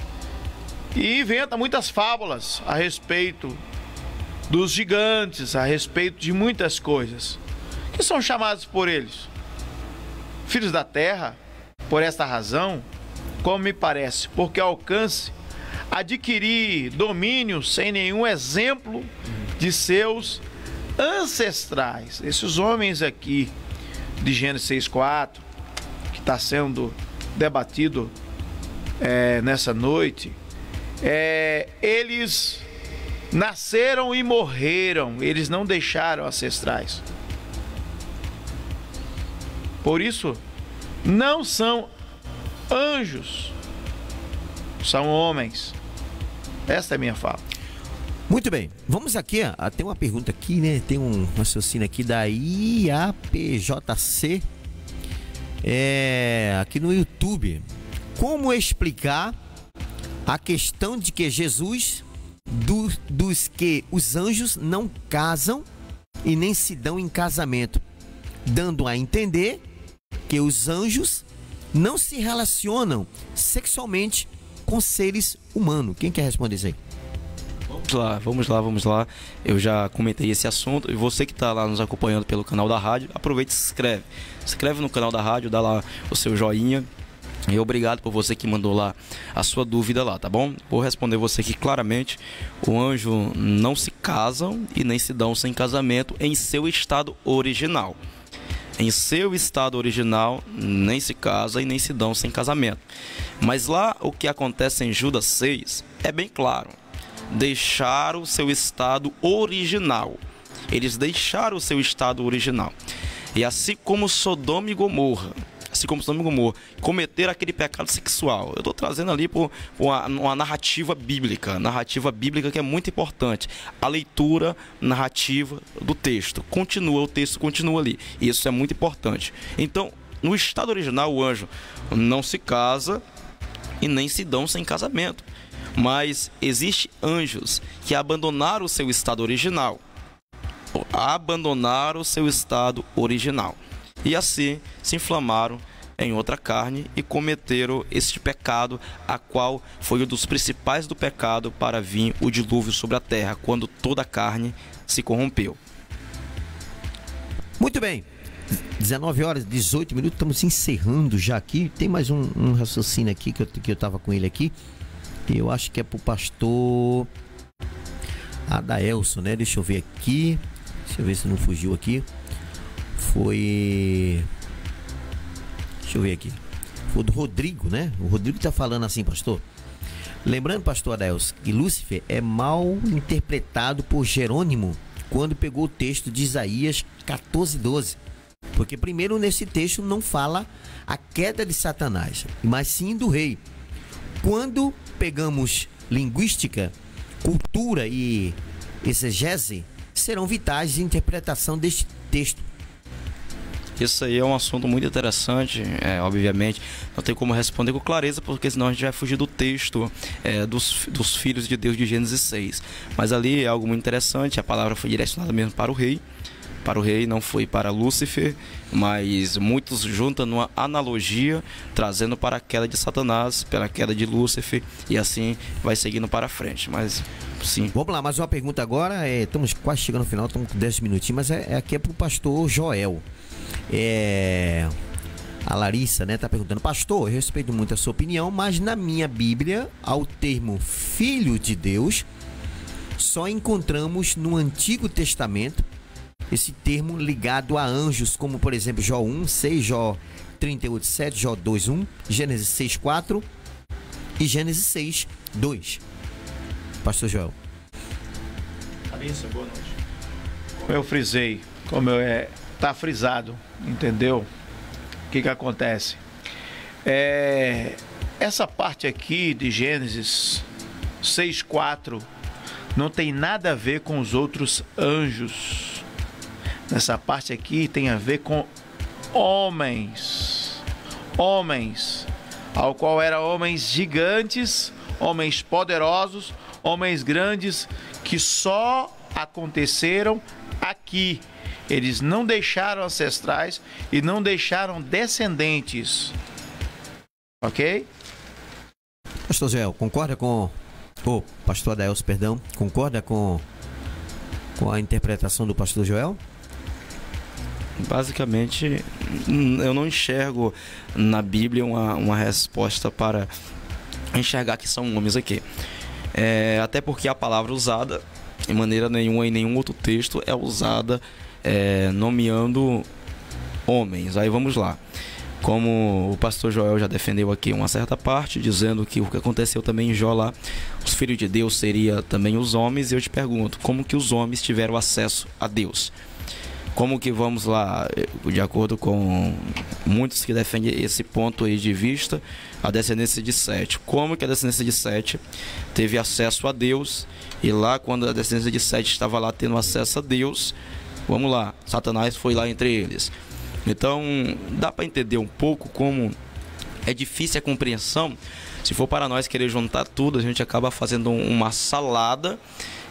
e inventa muitas fábulas a respeito dos gigantes, a respeito de muitas coisas que são chamados por eles filhos da terra. Por esta razão, como me parece, porque alcance adquirir domínio sem nenhum exemplo de seus ancestrais. Esses homens aqui de Gênesis 6:4, que está sendo debatido nessa noite, eles nasceram e morreram, eles não deixaram ancestrais. Por isso, não são anjos, são homens. Esta é a minha fala. Muito bem, vamos aqui, tem uma pergunta aqui, né? Tem um raciocínio aqui da IAPJC, aqui no YouTube. Como explicar a questão de que Jesus, dos que os anjos não casam e nem se dão em casamento, dando a entender que os anjos não se relacionam sexualmente com seres humanos? Quem quer responder isso aí? Vamos lá. Eu já comentei esse assunto. E você que está lá nos acompanhando pelo canal da rádio, aproveite e se inscreve. Se inscreve no canal da rádio, dá lá o seu joinha. E obrigado por você que mandou lá a sua dúvida lá, tá bom? Vou responder você que claramente o anjo não se casam e nem se dão sem casamento em seu estado original. Em seu estado original, nem se casa e nem se dão sem casamento. Mas lá o que acontece em Judas 6 é bem claro. Deixaram o seu estado original. Eles deixaram o seu estado original. E assim como Sodoma e Gomorra, cometer aquele pecado sexual. Eu estou trazendo ali por uma narrativa bíblica que é muito importante. A leitura narrativa do texto. O texto continua ali. E isso é muito importante. Então, no estado original, o anjo não se casa e nem se dão sem casamento. Mas existem anjos que abandonaram o seu estado original. E assim se inflamaram em outra carne e cometeram este pecado, a qual foi um dos principais do pecado para vir o dilúvio sobre a terra, quando toda a carne se corrompeu. Muito bem, 19 horas e 18 minutos, estamos encerrando já aqui. Tem mais um raciocínio aqui que eu estava com ele aqui, e eu acho que é para o pastor Adaelson, né? Deixa eu ver aqui, deixa eu ver se não fugiu aqui. Deixa eu ver aqui. Foi do Rodrigo, né? O Rodrigo tá falando assim, pastor. Lembrando, pastor Adaelson, que Lúcifer é mal interpretado por Jerônimo quando pegou o texto de Isaías 14:12. Porque primeiro nesse texto não fala a queda de Satanás, mas sim do rei. Quando pegamos linguística, cultura e exegese, serão vitais de interpretação deste texto. Isso aí é um assunto muito interessante, obviamente, não tem como responder com clareza, porque senão a gente vai fugir do texto dos filhos de Deus de Gênesis 6. Mas ali é algo muito interessante, a palavra foi direcionada mesmo para o rei, não foi para Lúcifer, mas muitos juntam numa analogia, trazendo para a queda de Satanás, pela queda de Lúcifer, e assim vai seguindo para frente, mas sim. Vamos lá, mais uma pergunta agora, estamos quase chegando no final, estamos com 10 minutinhos, mas aqui é para o pastor Joel. A Larissa, né, tá perguntando: pastor, eu respeito muito a sua opinião, mas na minha Bíblia, ao termo Filho de Deus, só encontramos no Antigo Testamento esse termo ligado a anjos, como por exemplo Jó 1:6, Jó 38:7, Jó 2:1, Gênesis 6:4 e Gênesis 6:2. Pastor Joel. Boa noite. Como eu frisei, tá frisado, entendeu? O que acontece? Essa parte aqui de Gênesis 6:4 não tem nada a ver com os outros anjos. Nessa parte aqui tem a ver com homens, ao qual eram homens gigantes, homens poderosos, homens grandes, que só aconteceram aqui. Eles não deixaram ancestrais e não deixaram descendentes. Ok? Pastor Joel, concorda com... pastor Adaelson, perdão. Concorda com a interpretação do pastor Joel? Basicamente, eu não enxergo na Bíblia uma resposta para enxergar que são homens aqui. Até porque a palavra usada, em maneira nenhuma, em nenhum outro texto, é usada nomeando homens. Aí vamos lá. Como o pastor Joel já defendeu aqui uma certa parte, dizendo que o que aconteceu também em Jó lá, os filhos de Deus seria também os homens, e eu te pergunto, como que os homens tiveram acesso a Deus? Como que, vamos lá, de acordo com muitos que defendem esse ponto aí de vista, a descendência de Sete. Como que a descendência de Sete teve acesso a Deus? E lá, quando a descendência de Sete estava lá tendo acesso a Deus, vamos lá, Satanás foi lá entre eles. Então, dá para entender um pouco como é difícil a compreensão. Se for para nós querer juntar tudo, a gente acaba fazendo uma salada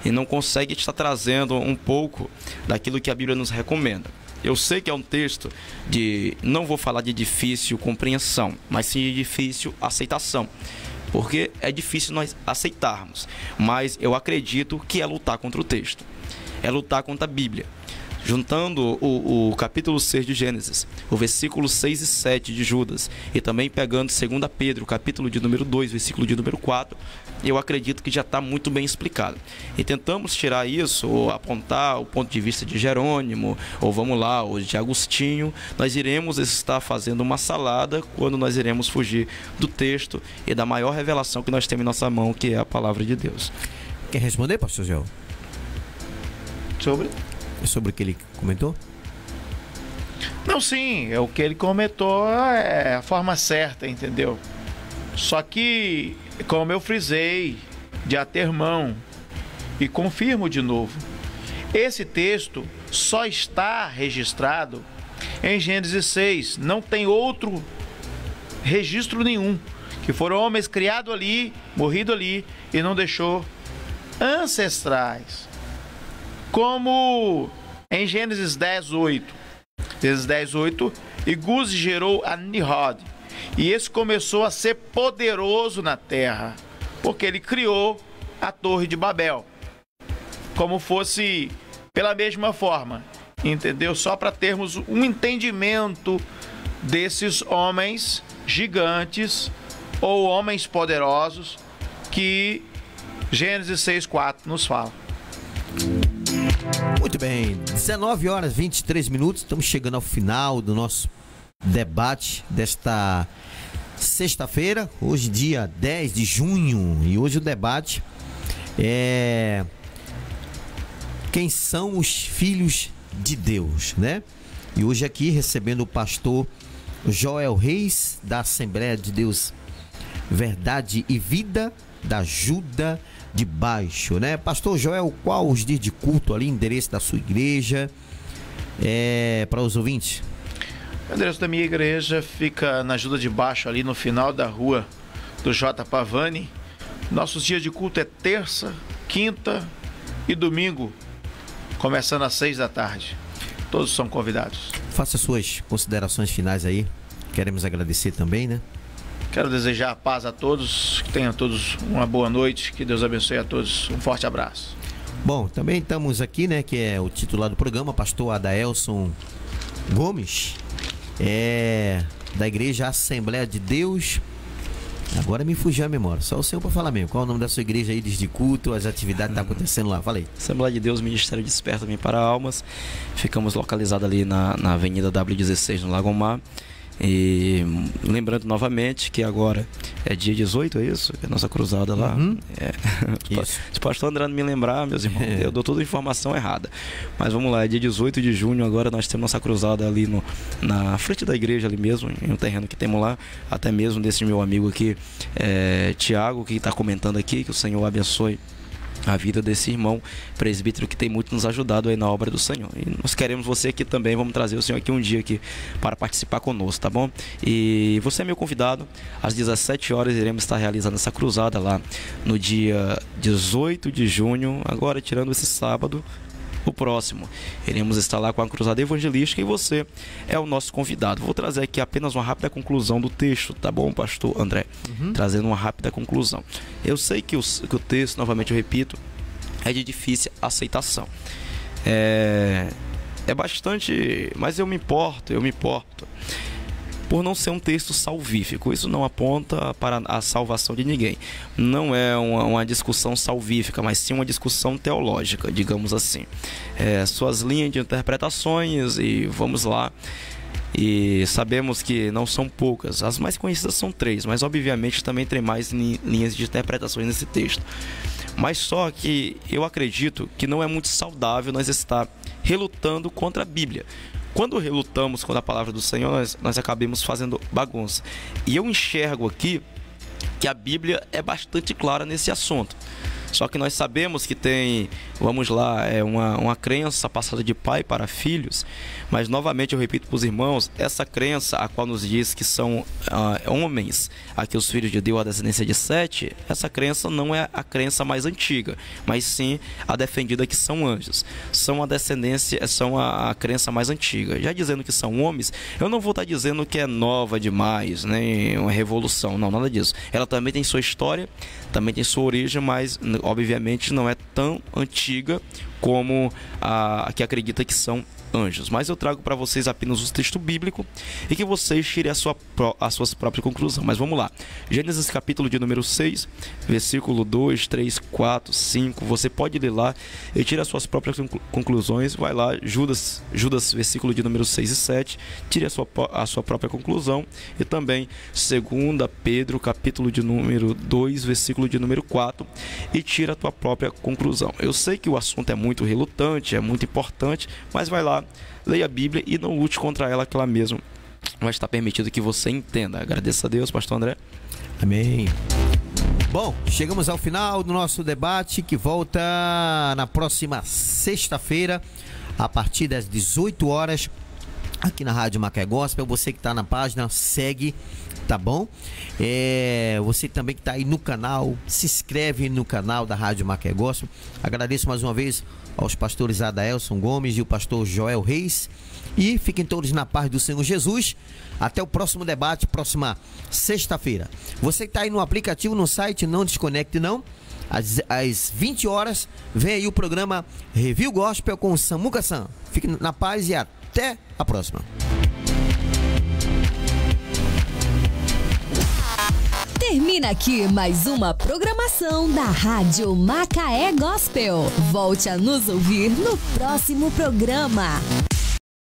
e não consegue estar trazendo um pouco daquilo que a Bíblia nos recomenda. Eu sei que é um texto não vou falar de difícil compreensão, mas sim de difícil aceitação. porque é difícil nós aceitarmos, mas eu acredito que é lutar contra o texto, é lutar contra a Bíblia. Juntando o capítulo 6 de Gênesis, o versículo 6 e 7 de Judas, e também pegando 2 Pedro, capítulo de número 2, versículo de número 4, eu acredito que já está muito bem explicado. E tentamos tirar isso, ou apontar o ponto de vista de Jerônimo, ou vamos lá, ou de Agostinho, nós iremos estar fazendo uma salada quando nós iremos fugir do texto e da maior revelação que nós temos em nossa mão, que é a palavra de Deus. Quer responder, pastor Gel? Sobre o que ele comentou? Não, sim, é o que ele comentou, é a forma certa, entendeu? Só que, como eu frisei, de antemão, e confirmo de novo, esse texto só está registrado em Gênesis 6, não tem outro registro nenhum, que foram homens criados ali, morrido ali, e não deixou ancestrais. Como em Gênesis 10:8. Gênesis 10:8, e Guzi gerou a Nimrod, e esse começou a ser poderoso na terra, porque ele criou a Torre de Babel, como fosse pela mesma forma, entendeu? Só para termos um entendimento desses homens gigantes ou homens poderosos que Gênesis 6:4 nos fala. Muito bem, 19 horas 23 minutos, estamos chegando ao final do nosso debate desta sexta-feira, hoje dia 10 de junho, e hoje o debate é quem são os filhos de Deus, né? E hoje aqui recebendo o pastor Joel Reis, da Assembleia de Deus Verdade e Vida, da Ajuda de Baixo, né? Pastor Joel, qual os dias de culto ali, endereço da sua igreja, para os ouvintes? O endereço da minha igreja fica na Ajuda de Baixo, ali no final da rua do J. Pavani. Nossos dias de culto é terça, quinta e domingo, começando às 6 da tarde. Todos são convidados. Faça suas considerações finais aí. Queremos agradecer também, né? Quero desejar a paz a todos, que tenham todos uma boa noite, que Deus abençoe a todos. Um forte abraço. Bom, também estamos aqui, né, que é o titular do programa, pastor Adaelson Gomes, da igreja Assembleia de Deus. Agora me fugiu a memória, só o senhor para falar mesmo. Qual é o nome da sua igreja aí, dias de culto, as atividades que estão acontecendo lá? Falei. Assembleia de Deus, Ministério Desperta-me para Almas. Ficamos localizados ali na Avenida W16, no Lagomar. E lembrando novamente que agora é dia 18, é isso? É a nossa cruzada lá. Se o pastor André não me lembrar, meus irmãos, eu dou toda a informação errada. Mas vamos lá, é dia 18 de junho, agora nós temos nossa cruzada ali na frente da igreja ali mesmo, em um terreno que temos lá, até mesmo desse meu amigo aqui, Tiago, que está comentando aqui, que o Senhor abençoe a vida desse irmão presbítero que tem muito nos ajudado aí na obra do Senhor. E nós queremos você aqui também, vamos trazer o Senhor aqui um dia aqui para participar conosco, tá bom? E você é meu convidado, às 17 horas iremos estar realizando essa cruzada lá no dia 18 de junho, agora tirando esse sábado, o próximo. Iremos estar lá com a cruzada evangelística e você é o nosso convidado. Vou trazer aqui apenas uma rápida conclusão do texto, tá bom, pastor André? Trazendo uma rápida conclusão. Eu sei que o texto, novamente eu repito, é de difícil aceitação. É bastante, mas eu me importo por não ser um texto salvífico. Isso não aponta para a salvação de ninguém. Não é uma discussão salvífica, mas sim uma discussão teológica, digamos assim. Suas linhas de interpretações, e vamos lá. E sabemos que não são poucas. As mais conhecidas são 3, mas obviamente também tem mais linhas de interpretações nesse texto. Mas só que eu acredito que não é muito saudável nós estar relutando contra a Bíblia. Quando relutamos contra a palavra do Senhor, nós acabamos fazendo bagunça. E eu enxergo aqui que a Bíblia é bastante clara nesse assunto. Só que nós sabemos que tem, vamos lá, uma crença passada de pai para filhos, mas novamente eu repito para os irmãos, essa crença a qual nos diz que são homens, aqui os filhos de Deus, a descendência de Sete, essa crença não é a crença mais antiga, mas sim a defendida que são anjos. São a descendência, são a crença mais antiga. Já dizendo que são homens, eu não vou estar dizendo que é nova demais, nem uma revolução, não, nada disso. Ela também tem sua história, também tem sua origem, mas obviamente não é tão antiga como a que acredita que são anjos. Mas eu trago para vocês apenas o texto bíblico e que vocês tirem as suas próprias conclusões. Mas vamos lá. Gênesis capítulo de número 6, versículo 2, 3, 4, 5. Você pode ler lá e tira as suas próprias conclusões. Vai lá, Judas, versículo de número 6 e 7. Tire a sua própria conclusão. E também 2 Pedro, capítulo de número 2, versículo de número 4. E tira a tua própria conclusão. Eu sei que o assunto é muito relutante, é muito importante, mas vai lá, leia a Bíblia e não lute contra ela, que ela mesmo vai estar permitido que você entenda. Agradeço a Deus, pastor André. Amém. Bom, chegamos ao final do nosso debate, que volta na próxima sexta-feira, a partir das 18 horas, aqui na Rádio Macaé Gospel. Você que está na página, segue, tá bom? Você também que está aí no canal, se inscreve no canal da Rádio Macaé Gospel. Agradeço mais uma vez aos pastores Adaelson Gomes e o pastor Joel Reis. E fiquem todos na paz do Senhor Jesus. Até o próximo debate, próxima sexta-feira. Você que está aí no aplicativo, no site, não desconecte não. Às 20 horas, vem aí o programa Review Gospel com o Samuca Sam. Fiquem na paz e até a próxima. Termina aqui mais uma programação da Rádio Macaé Gospel. Volte a nos ouvir no próximo programa.